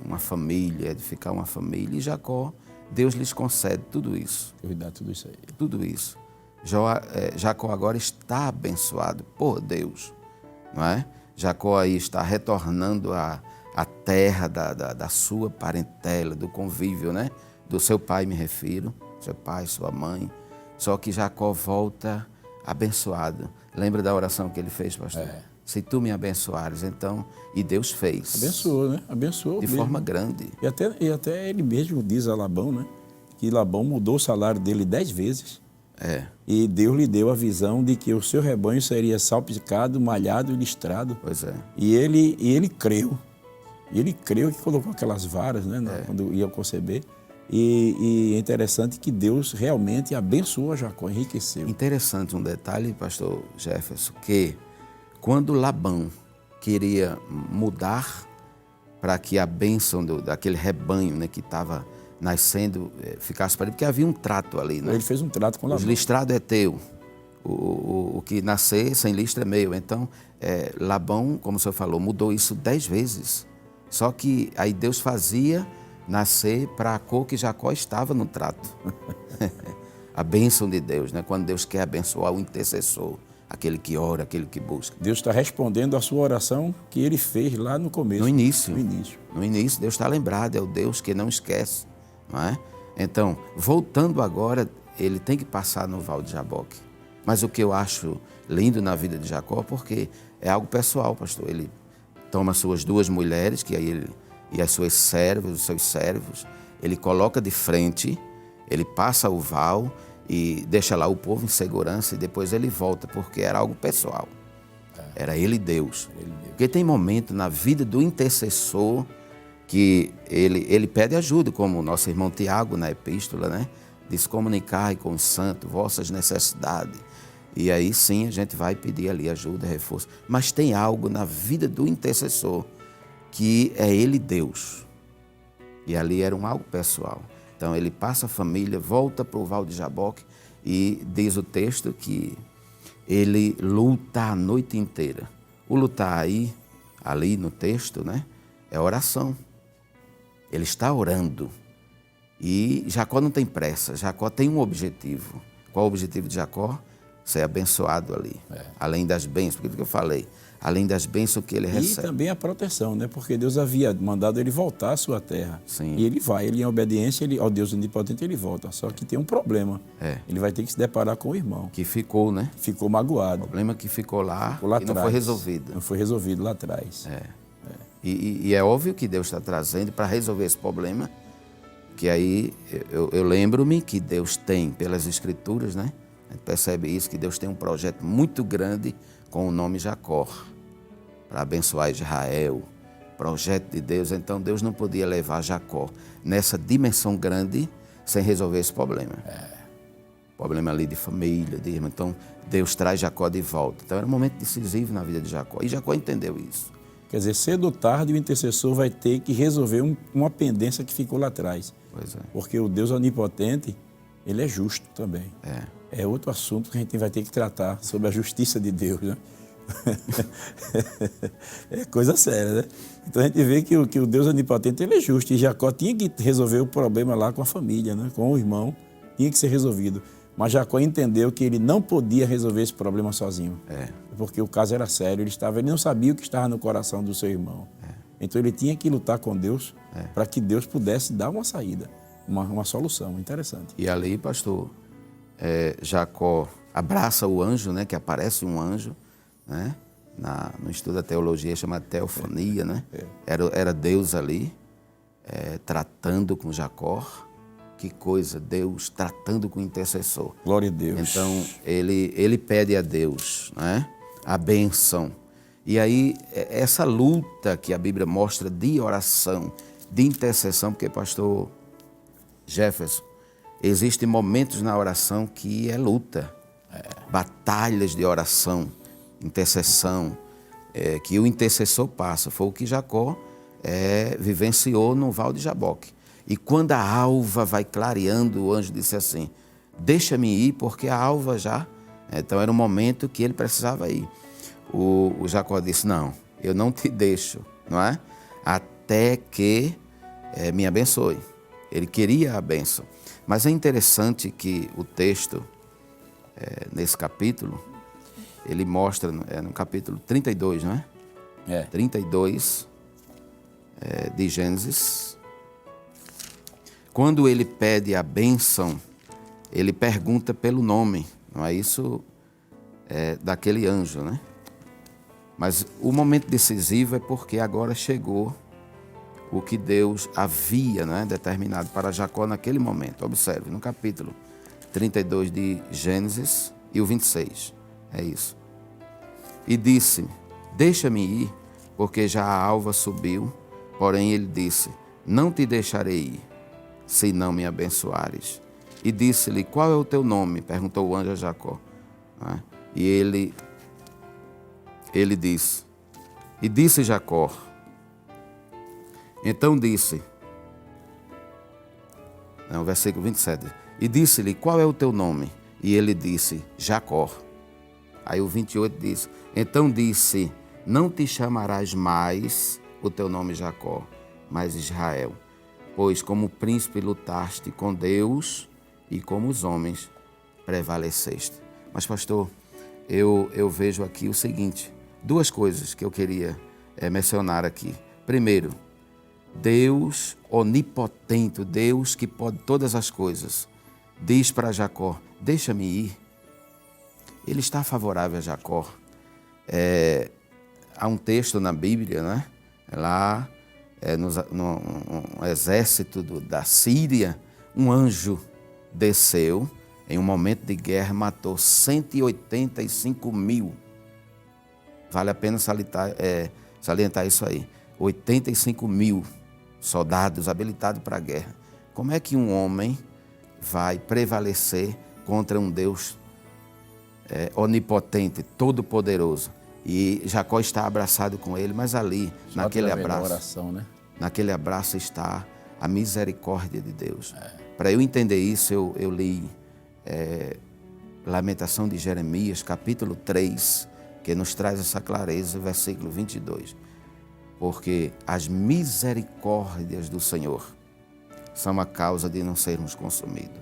uma família, edificar uma família, e Jacó, Deus lhes concede tudo isso. Tudo isso aí. Tudo isso. Jacó agora está abençoado por Deus, não é? Jacó aí está retornando a terra da sua parentela, do convívio, né? Do seu pai, me refiro, seu pai, sua mãe. Só que Jacó volta abençoado. Lembra da oração que ele fez, pastor? Se tu me abençoares, então... E Deus fez. Abençoou, né? Abençoou de forma grande. E até ele mesmo diz a Labão, né? Que Labão mudou o salário dele 10 vezes. E Deus lhe deu a visão de que o seu rebanho seria salpicado, malhado e listrado. Pois é. E ele creu. E ele creu que colocou aquelas varas, né, quando ia conceber. E é interessante que Deus realmente abençoou Jacó, enriqueceu. Interessante um detalhe, pastor Jefferson, que quando Labão queria mudar para que a bênção daquele rebanho, né, que estava nascendo ficasse para ele, porque havia um trato ali. Né? Ele fez um trato com Labão. O listrado é teu, o que nascer sem listra é meu. Então, Labão, como o senhor falou, mudou isso 10 vezes. Só que aí Deus fazia nascer para a cor que Jacó estava no trato. A bênção de Deus, né? Quando Deus quer abençoar o intercessor, aquele que ora, aquele que busca. Deus está respondendo a sua oração que ele fez lá no começo. No início. No início, Deus está lembrado, é o Deus que não esquece. Não é? Então, voltando agora, ele tem que passar no Val de Jaboque. Mas o que eu acho lindo na vida de Jacó, porque é algo pessoal, pastor. Ele toma suas 2 mulheres, que aí ele, e as suas servas, os seus servos, ele coloca de frente, ele passa o val e deixa lá o povo em segurança e depois ele volta, porque era algo pessoal. Era ele e Deus. Porque tem momento na vida do intercessor que ele pede ajuda, como o nosso irmão Tiago na epístola, né? Diz: comunicai com os santos vossas necessidades. E aí sim a gente vai pedir ali ajuda, reforço. Mas tem algo na vida do intercessor que é ele Deus. E ali era algo pessoal. Então ele passa a família, volta para o Val de Jaboque e diz o texto que ele luta a noite inteira. O lutar ali no texto, né, é oração. Ele está orando. E Jacó não tem pressa, Jacó tem um objetivo. Qual o objetivo de Jacó? Ser abençoado ali. Além das bênçãos, porque eu falei, além das bênçãos que ele recebe. E também a proteção, né? Porque Deus havia mandado ele voltar à sua terra. Sim. E ele vai, ele em obediência ao Deus onipotente, ele volta. Só que tem um problema. Ele vai ter que se deparar com o irmão. Que ficou, né? Ficou magoado. O problema que ficou lá Ficou lá e não atrás. foi resolvido. Não foi resolvido lá atrás. E é óbvio que Deus está trazendo para resolver esse problema, que aí eu lembro-me que Deus tem, pelas Escrituras, né? A gente percebe isso, que Deus tem um projeto muito grande com o nome Jacó, para abençoar Israel, projeto de Deus. Então Deus não podia levar Jacó nessa dimensão grande sem resolver esse problema. Problema ali de família, de irmão. Então Deus traz Jacó de volta. Então era um momento decisivo na vida de Jacó. E Jacó entendeu isso. Quer dizer, cedo ou tarde o intercessor vai ter que resolver uma pendência que ficou lá atrás. Pois é. Porque o Deus onipotente, ele é justo também. É outro assunto que a gente vai ter que tratar sobre a justiça de Deus, né? É coisa séria, né? Então a gente vê que o Deus onipotente, ele é justo. E Jacó tinha que resolver o problema lá com a família, né? Com o irmão, tinha que ser resolvido. Mas Jacó entendeu que ele não podia resolver esse problema sozinho. Porque o caso era sério, ele não sabia o que estava no coração do seu irmão. Então ele tinha que lutar com Deus para que Deus pudesse dar uma saída, uma solução. Interessante. E ali, pastor, Jacó abraça o anjo, né? Que aparece um anjo, né? No estudo da teologia chamado teofania, né? Era Deus ali, tratando com Jacó. Que coisa, Deus tratando com o intercessor. Glória a Deus. Então, ele pede a Deus, né, a bênção. E aí, essa luta que a Bíblia mostra de oração, de intercessão, porque, pastor Jefferson, existem momentos na oração que é luta, batalhas de oração, intercessão, que o intercessor passa. Foi o que Jacó vivenciou no Val de Jaboque. E quando a alva vai clareando, o anjo disse assim: deixa-me ir, porque a alva já... Então era um momento que ele precisava ir. O Jacó disse: não, eu não te deixo, não é? Até que me abençoe. Ele queria a bênção. Mas é interessante que o texto, nesse capítulo, ele mostra, no capítulo 32, não é? 32 de Gênesis. Quando ele pede a bênção, ele pergunta pelo nome, não é isso? Daquele anjo, né? Mas o momento decisivo é porque agora chegou o que Deus havia, né, determinado para Jacó naquele momento. Observe, no capítulo 32 de Gênesis e o 26, é isso. E disse: deixa-me ir, porque já a alva subiu. Porém ele disse: não te deixarei ir, se não me abençoares. E disse-lhe: qual é o teu nome? Perguntou o anjo a Jacó. E ele disse, e disse Jacó. Então disse, versículo 27, e disse-lhe: qual é o teu nome? E ele disse: Jacó. Aí o 28 diz, então disse: não te chamarás mais o teu nome Jacó, mas Israel, pois como príncipe lutaste com Deus e como os homens prevaleceste. Mas, pastor, eu vejo aqui o seguinte, duas coisas que eu queria mencionar aqui. Primeiro, Deus onipotente, Deus que pode todas as coisas, diz para Jacó: deixa-me ir. Ele está favorável a Jacó. Há um texto na Bíblia, né? Lá no exército da Síria, um anjo desceu em um momento de guerra, matou 185 mil. Vale a pena salientar isso aí. 85 mil soldados habilitados para a guerra. Como é que um homem vai prevalecer contra um Deus onipotente, todo-poderoso? E Jacó está abraçado com ele, mas ali, naquele abraço, oração, né? naquele abraço está a misericórdia de Deus. Para eu entender isso, eu li Lamentação de Jeremias, capítulo 3, que nos traz essa clareza, versículo 22. Porque as misericórdias do Senhor são a causa de não sermos consumidos.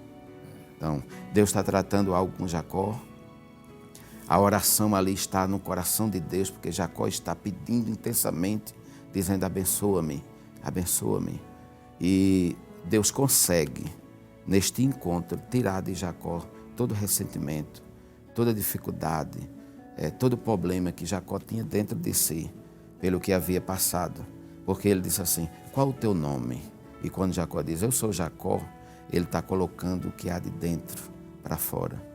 Então, Deus está tratando algo com Jacó. A oração ali está no coração de Deus, porque Jacó está pedindo intensamente, dizendo: abençoa-me, abençoa-me. E Deus consegue, neste encontro, tirar de Jacó todo ressentimento, toda dificuldade, todo problema que Jacó tinha dentro de si, pelo que havia passado. Porque ele disse assim: qual o teu nome? E quando Jacó diz: eu sou Jacó, ele está colocando o que há de dentro para fora.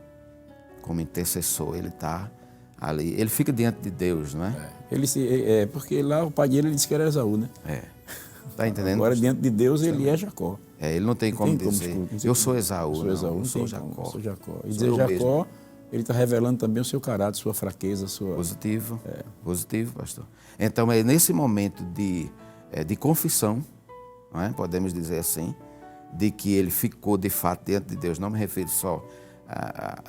Como intercessor, ele está ali. Ele fica diante de Deus, não é? Porque lá o pai dele disse que era Esaú, né? Está entendendo? Agora, diante de Deus, ele é Jacó. Ele não tem como dizer: eu sou Esaú, eu sou Jacó. Eu sou Jacó. E dizer Jacó, ele está revelando também o seu caráter, sua fraqueza, sua... Positivo, positivo, pastor. Então, é nesse momento de confissão, não é? Podemos dizer assim, de que ele ficou de fato diante de Deus. Não me refiro só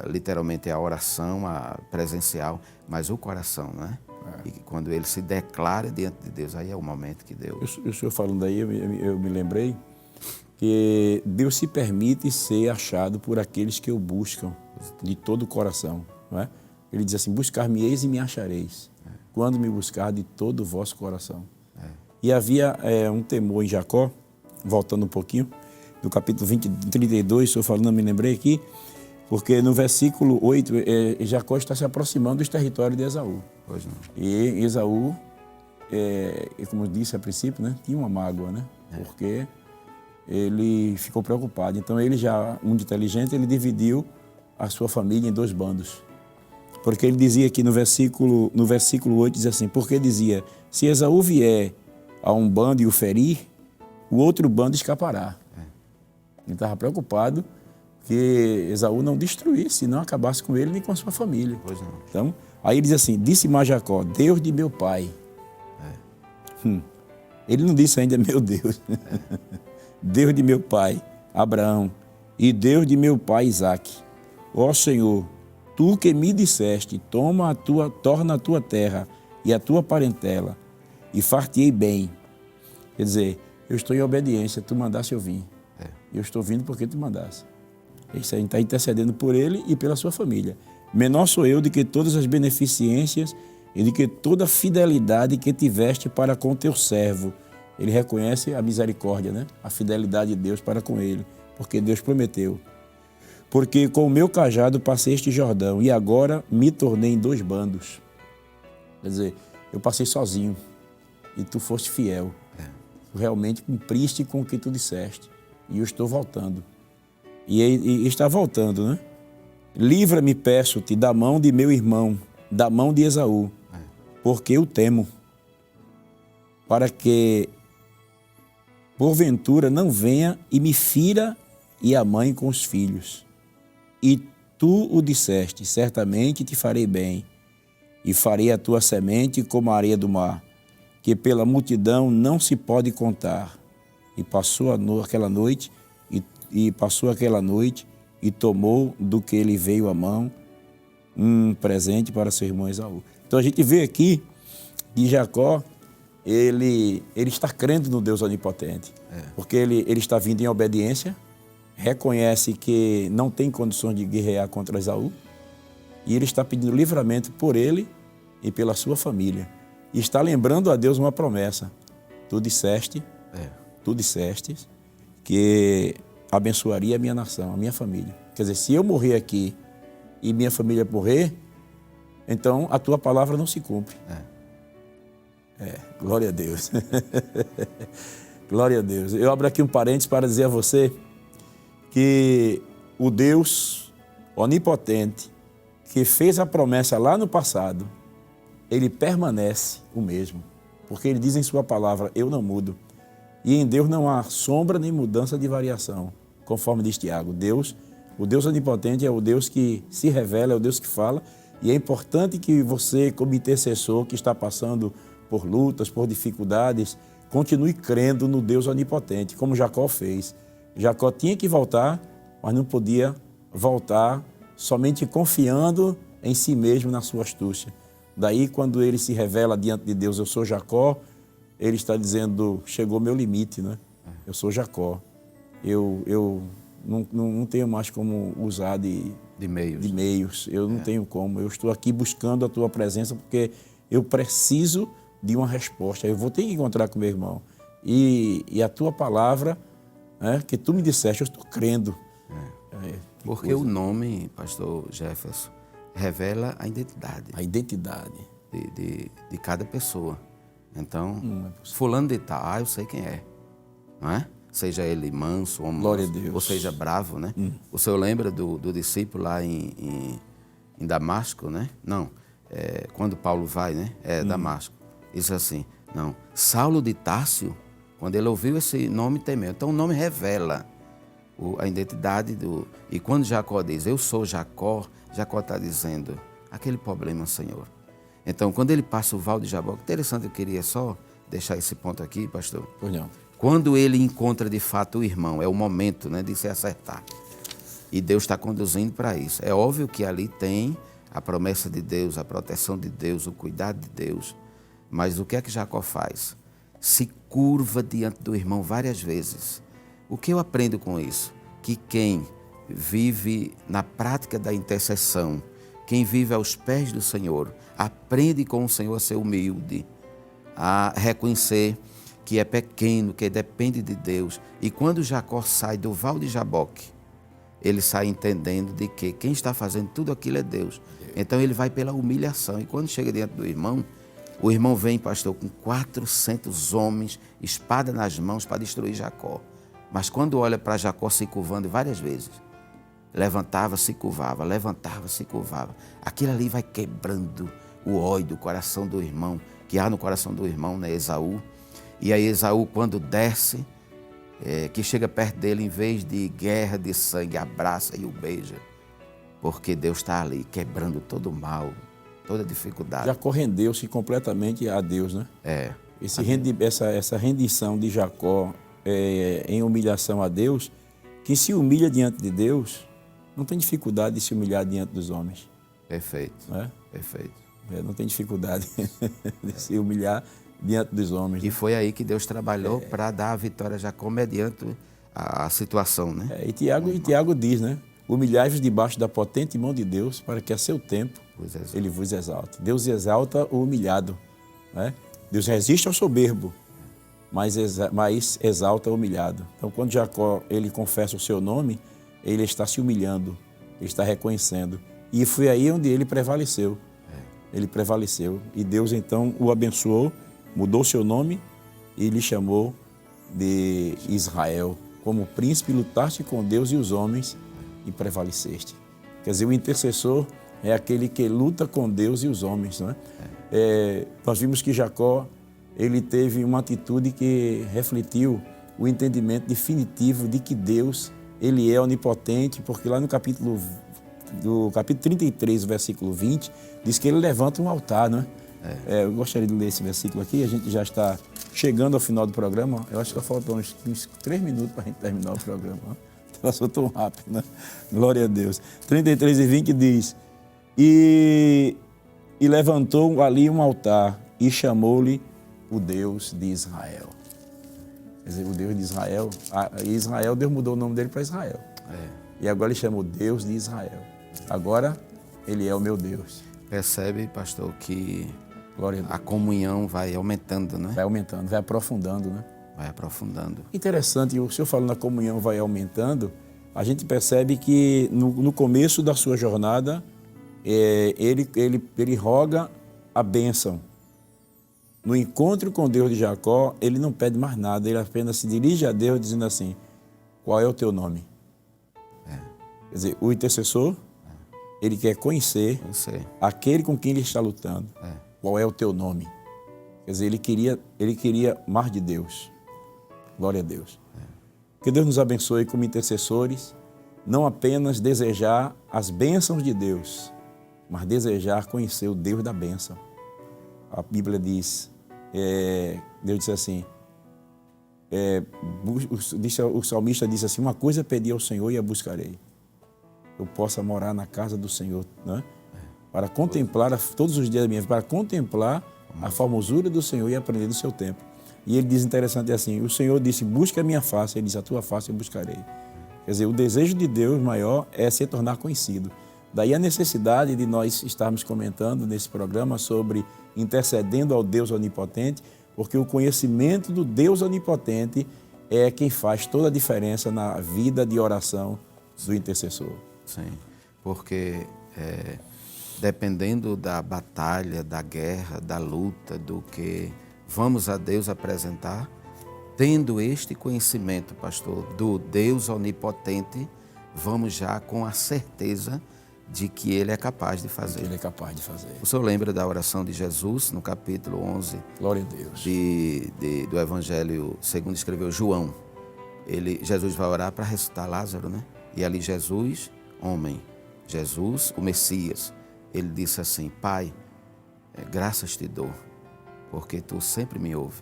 literalmente à oração, à presencial, mas o coração, não é? E que quando ele se declara diante de Deus, aí é o momento que Deus... O senhor falando aí, eu me lembrei que Deus se permite ser achado por aqueles que o buscam de todo o coração, não é? Ele diz assim: buscar-me-eis e me achareis, quando me buscar de todo o vosso coração. E havia um temor em Jacó, voltando um pouquinho, no capítulo 32, estou falando, me lembrei aqui, porque no versículo 8, Jacó está se aproximando dos territórios de Esaú. Pois não. E Esaú, como eu disse a princípio, né, tinha uma mágoa, né? Porque ele ficou preocupado. Então ele já, muito inteligente, ele dividiu a sua família em dois bandos. Porque ele dizia aqui no versículo 8, diz assim: porque dizia, se Esaú vier a um bando e o ferir, o outro bando escapará. Ele estava preocupado que Esaú não destruísse, não acabasse com ele nem com a sua família. Pois não. Então, aí ele diz assim: disse mais Jacó, Deus de meu pai. Ele não disse ainda meu Deus. Deus de meu pai, Abraão, e Deus de meu pai, Isaque. Ó Senhor, tu que me disseste, torna a tua terra e a tua parentela, e far-te-ei bem. Quer dizer, eu estou em obediência, tu mandaste eu vim. Eu estou vindo porque tu mandaste. Isso aí está intercedendo por ele e pela sua família. Menor sou eu de que todas as beneficências e de que toda a fidelidade que tiveste para com teu servo. Ele reconhece a misericórdia, né? A fidelidade de Deus para com ele, porque Deus prometeu. Porque com o meu cajado passei este Jordão e agora me tornei em dois bandos. Quer dizer, eu passei sozinho e tu foste fiel. Tu realmente cumpriste com o que tu disseste. E eu estou voltando. E está voltando, né? Livra-me, peço-te, da mão de meu irmão, da mão de Esaú, porque eu temo, para que, porventura, não venha e me fira e a mãe com os filhos. E tu o disseste, certamente te farei bem, e farei a tua semente como a areia do mar, que pela multidão não se pode contar. E passou aquela noite, e tomou do que ele veio à mão um presente para seu irmão Esaú. Então a gente vê aqui que Jacó, ele está crendo no Deus onipotente, porque ele está vindo em obediência, reconhece que não tem condições de guerrear contra Esaú, e ele está pedindo livramento por ele e pela sua família. E está lembrando a Deus uma promessa. Tu disseste que abençoaria a minha nação, a minha família. Quer dizer, se eu morrer aqui e minha família morrer, então a tua palavra não se cumpre. Glória a Deus. Glória a Deus. Eu abro aqui um parênteses para dizer a você que o Deus onipotente, que fez a promessa lá no passado, ele permanece o mesmo. Porque ele diz em sua palavra, eu não mudo. E em Deus não há sombra nem mudança de variação, conforme diz Tiago. O Deus onipotente é o Deus que se revela, é o Deus que fala. E é importante que você, como intercessor que está passando por lutas, por dificuldades, continue crendo no Deus onipotente, como Jacó fez. Jacó tinha que voltar, mas não podia voltar somente confiando em si mesmo, na sua astúcia. Daí, quando ele se revela diante de Deus, eu sou Jacó, ele está dizendo, chegou meu limite, né? Eu sou Jacó. Eu não tenho mais como usar de meios. Eu não tenho como. Eu estou aqui buscando a tua presença porque eu preciso de uma resposta. Eu vou ter que encontrar com meu irmão. E a tua palavra, né, que tu me disseste, eu estou crendo. Porque o nome, pastor Jefferson, revela a identidade. A identidade. De cada pessoa. Então, fulano de tal, eu sei quem é. Não é? Seja ele manso ou Glória a Deus. Ou seja bravo, né? O senhor lembra do discípulo lá em Damasco, né? Não, quando Paulo vai, né? Damasco. Diz assim, não, Saulo de Társio, quando ele ouviu esse nome, temeu. Então o nome revela a identidade E quando Jacó diz, eu sou Jacó, Jacó está dizendo, aquele problema, Senhor. Então, quando ele passa o Val de Jaboque, interessante, eu queria só deixar esse ponto aqui, pastor. Pois não. Quando ele encontra de fato o irmão, é o momento, né, de se acertar. E Deus está conduzindo para isso. É óbvio que ali tem a promessa de Deus, a proteção de Deus, o cuidado de Deus. Mas o que é que Jacó faz? Se curva diante do irmão várias vezes. O que eu aprendo com isso? Que quem vive na prática da intercessão, quem vive aos pés do Senhor, aprende com o Senhor a ser humilde, a reconhecer que é pequeno, que depende de Deus. E quando Jacó sai do Val de Jaboque, ele sai entendendo de que quem está fazendo tudo aquilo é Deus. Então ele vai pela humilhação. E quando chega diante do irmão, o irmão vem, pastor, com 400 homens, espada nas mãos para destruir Jacó. Mas quando olha para Jacó se curvando várias vezes, levantava, se curvava, levantava, se curvava. Aquilo ali vai quebrando o ódio do coração do irmão, que há no coração do irmão, né, Esaú. E aí Esaú, quando desce, que chega perto dele, em vez de guerra de sangue, abraça e o beija. Porque Deus está ali, quebrando todo o mal, toda a dificuldade. Jacó rendeu-se completamente a Deus, né? Essa rendição de Jacó em humilhação a Deus, que se humilha diante de Deus, não tem dificuldade de se humilhar diante dos homens. Perfeito. Né? Perfeito. Não tem dificuldade de se humilhar diante dos homens. E foi aí que Deus trabalhou para dar a vitória a Jacó mediante a situação, né? E Tiago diz, né? Humilhai-vos debaixo da potente mão de Deus, para que a seu tempo ele vos exalte. Deus exalta o humilhado, né? Deus resiste ao soberbo, mas exalta o humilhado. Então, quando Jacó ele confessa o seu nome, ele está se humilhando, ele está reconhecendo. E foi aí onde ele prevaleceu. Ele prevaleceu. E Deus, então, o abençoou, mudou seu nome e lhe chamou de Israel. Como príncipe, lutaste com Deus e os homens e prevaleceste. Quer dizer, o intercessor é aquele que luta com Deus e os homens, não é? Nós vimos que Jacó, ele teve uma atitude que refletiu o entendimento definitivo de que Deus, ele é onipotente, porque lá no capítulo 33, versículo 20, diz que ele levanta um altar, não é? Eu gostaria de ler esse versículo aqui, a gente já está chegando ao final do programa, eu acho que faltam uns 3 minutos para a gente terminar o programa. Passou tão rápido, né? Glória a Deus. 33 e 20 diz, e levantou ali um altar e chamou-lhe o Deus de Israel. Quer dizer, o Deus de Israel, Israel, Deus mudou o nome dele para Israel. E agora ele chama o Deus de Israel. Agora ele é o meu Deus. Percebe, pastor, que Glória a Deus. A comunhão vai aumentando, né? Vai aumentando, vai aprofundando, né? Vai aprofundando. Interessante, o senhor falando a comunhão vai aumentando, a gente percebe que no começo da sua jornada, ele roga a bênção. No encontro com Deus de Jacó, ele não pede mais nada, ele apenas se dirige a Deus dizendo assim, qual é o teu nome? Quer dizer, o intercessor, ele quer conhecer aquele com quem ele está lutando. Qual é o teu nome? Quer dizer, ele queria mais de Deus. Glória a Deus. Que Deus nos abençoe como intercessores, não apenas desejar as bênçãos de Deus, mas desejar conhecer o Deus da bênção. A Bíblia diz, Deus disse assim, o salmista disse assim, uma coisa pedi ao Senhor e a buscarei. Eu possa morar na casa do Senhor, né? Para contemplar todos os dias da minha vida, para contemplar a formosura do Senhor e aprender do seu tempo. E ele diz interessante assim, o Senhor disse, busca a minha face, ele diz, a tua face eu buscarei. Quer dizer, o desejo de Deus maior é se tornar conhecido. Daí a necessidade de nós estarmos comentando nesse programa sobre intercedendo ao Deus onipotente, porque o conhecimento do Deus onipotente é quem faz toda a diferença na vida de oração do intercessor. Sim, porque dependendo da batalha, da guerra, da luta, do que vamos a Deus apresentar, tendo este conhecimento, pastor, do Deus onipotente, vamos já com a certeza de que Ele é capaz de fazer. Ele é capaz de fazer. O senhor lembra da oração de Jesus, no capítulo 11? Glória a Deus. Do Evangelho segundo escreveu João. Jesus vai orar para ressuscitar Lázaro, né? E ali Jesus, homem, Jesus, o Messias, ele disse assim, Pai, graças te dou, porque tu sempre me ouves.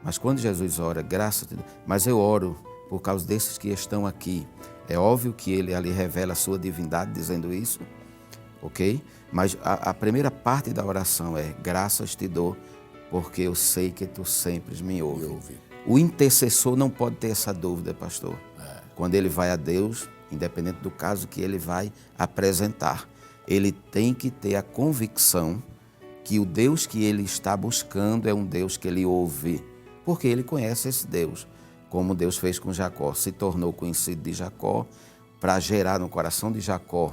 Mas quando Jesus ora, graças te dou, mas eu oro por causa desses que estão aqui. É óbvio que ele ali revela a sua divindade dizendo isso, ok? Mas a primeira parte da oração é, graças te dou, porque eu sei que tu sempre me ouves. O intercessor não pode ter essa dúvida, pastor. Quando ele vai a Deus, independente do caso que ele vai apresentar, ele tem que ter a convicção que o Deus que ele está buscando é um Deus que ele ouve, porque ele conhece esse Deus, como Deus fez com Jacó, se tornou conhecido de Jacó para gerar no coração de Jacó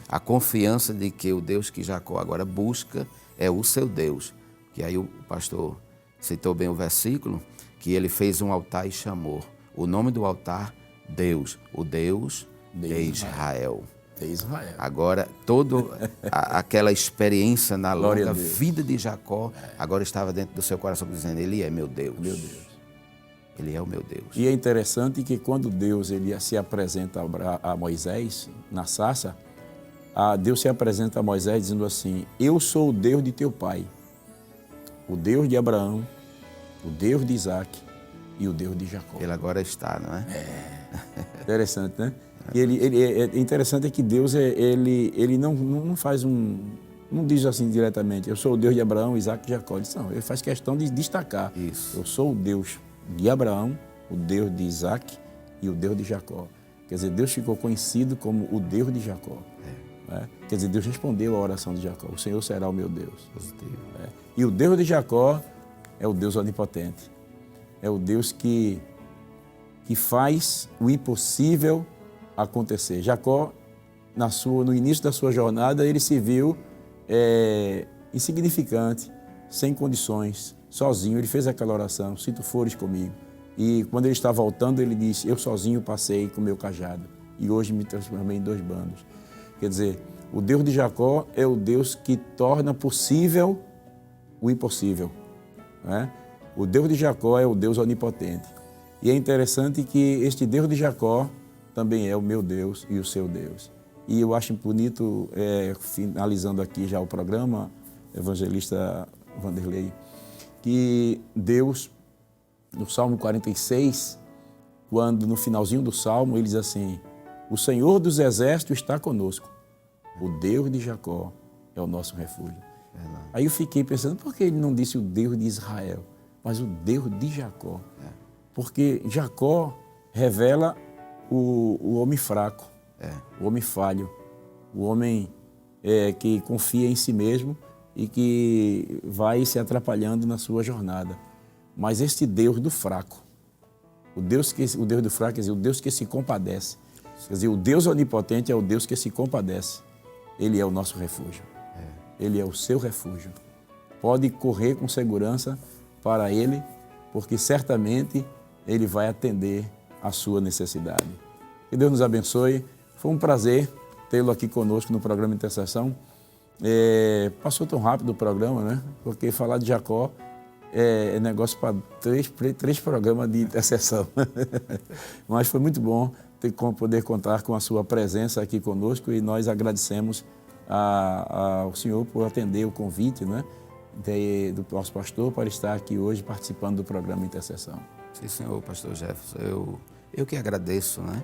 a confiança de que o Deus que Jacó agora busca é o seu Deus. Que aí o pastor citou bem o versículo, que ele fez um altar e chamou o nome do altar Deus, o Deus de Israel. De Israel. Agora, toda aquela experiência na longa vida de Jacó, agora estava dentro do seu coração, dizendo, Ele é meu Deus. Meu Deus. Ele é o meu Deus. E é interessante que quando Deus se apresenta a Moisés na sarça, Deus se apresenta a Moisés dizendo assim, eu sou o Deus de teu pai, o Deus de Abraão, o Deus de Isaac e o Deus de Jacó. Ele agora está, não é? Interessante, né? E é interessante que Deus ele não faz não diz assim diretamente, eu sou o Deus de Abraão, Isaac e Jacó. Ele faz questão de destacar. Isso. Eu sou o Deus de Abraão, o Deus de Isaac e o Deus de Jacó. Quer dizer, Deus ficou conhecido como o Deus de Jacó. Né? Quer dizer, Deus respondeu à oração de Jacó, o Senhor será o meu Deus. E o Deus de Jacó é o Deus onipotente. É o Deus que faz o impossível acontecer. Jacó, no início da sua jornada, ele se viu insignificante, sem condições, sozinho. Ele fez aquela oração, se tu fores comigo. E quando ele está voltando, ele disse, eu sozinho passei com o meu cajado e hoje me transformei em 2 bandos. Quer dizer, o Deus de Jacó é o Deus que torna possível o impossível. Né? O Deus de Jacó é o Deus onipotente. E é interessante que este Deus de Jacó também é o meu Deus e o seu Deus. E eu acho bonito, finalizando aqui já o programa, evangelista Vanderlei, que Deus, no Salmo 46, quando no finalzinho do Salmo, ele diz assim, o Senhor dos Exércitos está conosco, o Deus de Jacó é o nosso refúgio. Aí eu fiquei pensando, por que ele não disse o Deus de Israel, mas o Deus de Jacó? Porque Jacó revela o homem fraco, o homem falho, o homem que confia em si mesmo e que vai se atrapalhando na sua jornada. Mas este Deus do fraco, o Deus do fraco, quer dizer, o Deus que se compadece, quer dizer, o Deus onipotente é o Deus que se compadece. Ele é o nosso refúgio. Ele é o seu refúgio. Pode correr com segurança para Ele, porque certamente Ele vai atender a sua necessidade. Que Deus nos abençoe. Foi um prazer tê-lo aqui conosco no programa Intercessão. Passou tão rápido o programa, né? Porque falar de Jacó é negócio para três programas de intercessão. Mas foi muito bom poder contar com a sua presença aqui conosco e nós agradecemos ao senhor por atender o convite, né, do nosso pastor para estar aqui hoje participando do programa Intercessão. Sim, senhor, pastor Jefferson. Eu que agradeço, né,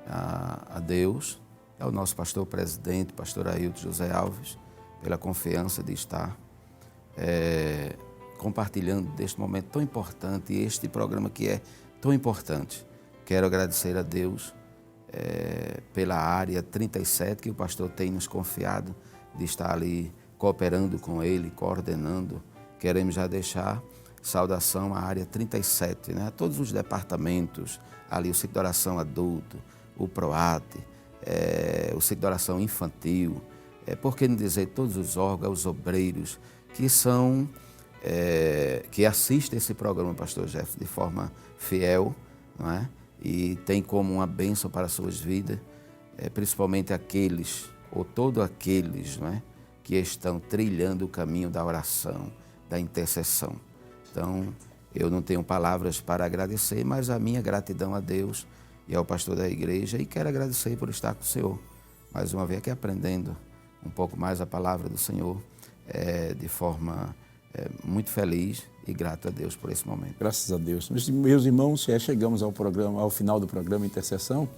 a Deus, ao nosso pastor presidente, pastor Ailton José Alves, pela confiança de estar compartilhando deste momento tão importante, este programa que é tão importante. Quero agradecer a Deus pela área 37 que o pastor tem nos confiado de estar ali cooperando com ele, coordenando. Queremos já deixar saudação à área 37, né? A todos os departamentos, ali o ciclo de oração adulto, o PROAT, o ciclo de oração infantil, por que não dizer todos os órgãos, os obreiros, que são, que assistem esse programa, pastor Jefferson, de forma fiel, não é? E tem como uma bênção para as suas vidas, principalmente aqueles, ou todos aqueles, não é, que estão trilhando o caminho da oração, da intercessão. Então, eu não tenho palavras para agradecer, mas a minha gratidão a Deus e ao pastor da igreja, e quero agradecer por estar com o Senhor, mais uma vez aqui aprendendo um pouco mais a palavra do Senhor, de forma muito feliz e grato a Deus por esse momento. Graças a Deus. Meus irmãos, chegamos ao final do programa Intercessão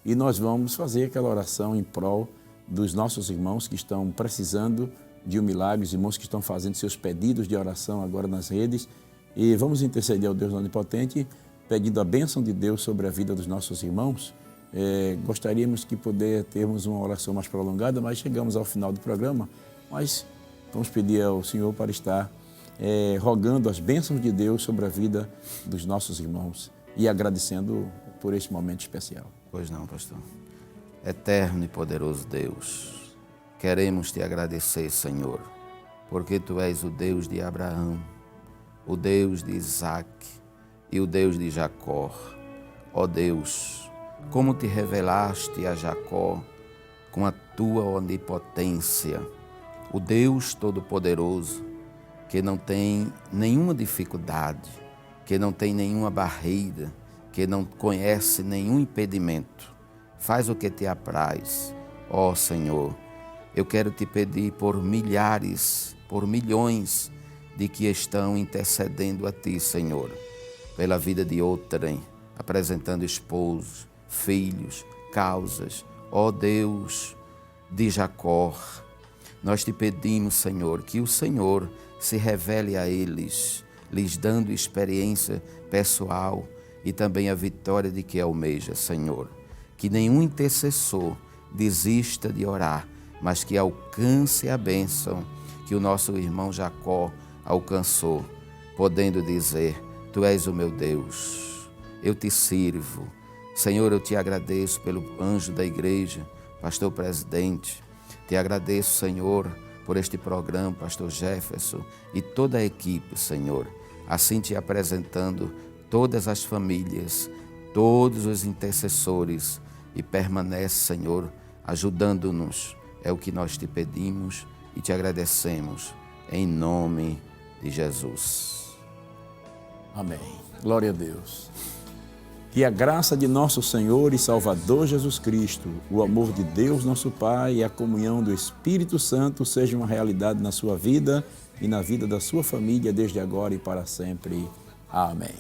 e nós vamos fazer aquela oração em prol dos nossos irmãos que estão precisando de um milagre, os irmãos que estão fazendo seus pedidos de oração agora nas redes, e vamos interceder ao Deus Onipotente, pedindo a bênção de Deus sobre a vida dos nossos irmãos. Gostaríamos que termos uma oração mais prolongada, mas chegamos ao final do programa, mas vamos pedir ao Senhor para estar rogando as bênçãos de Deus sobre a vida dos nossos irmãos e agradecendo por este momento especial. Pois não, pastor. Eterno e poderoso Deus, queremos te agradecer, Senhor, porque tu és o Deus de Abraão, o Deus de Isaac e o Deus de Jacó. Ó Deus, como te revelaste a Jacó com a tua onipotência, o Deus Todo-Poderoso, que não tem nenhuma dificuldade, que não tem nenhuma barreira, que não conhece nenhum impedimento. Faz o que te apraz, ó Senhor. Eu quero te pedir por milhares, por milhões de que estão intercedendo a ti, Senhor, pela vida de outrem, apresentando esposos, filhos, causas, ó Deus de Jacó. Nós te pedimos, Senhor, que o Senhor se revele a eles, lhes dando experiência pessoal e também a vitória de que almeja, Senhor. Que nenhum intercessor desista de orar, mas que alcance a bênção que o nosso irmão Jacó alcançou, podendo dizer: Tu és o meu Deus, eu te sirvo. Senhor, eu te agradeço pelo anjo da igreja, pastor presidente. Te agradeço, Senhor, por este programa, pastor Jefferson e toda a equipe, Senhor. Assim te apresentando todas as famílias, todos os intercessores, e permanece, Senhor, ajudando-nos. É o que nós te pedimos e te agradecemos, em nome de Jesus. Amém. Glória a Deus. Que a graça de nosso Senhor e Salvador Jesus Cristo, o amor de Deus nosso Pai e a comunhão do Espírito Santo sejam uma realidade na sua vida e na vida da sua família desde agora e para sempre. Amém.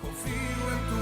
Confio em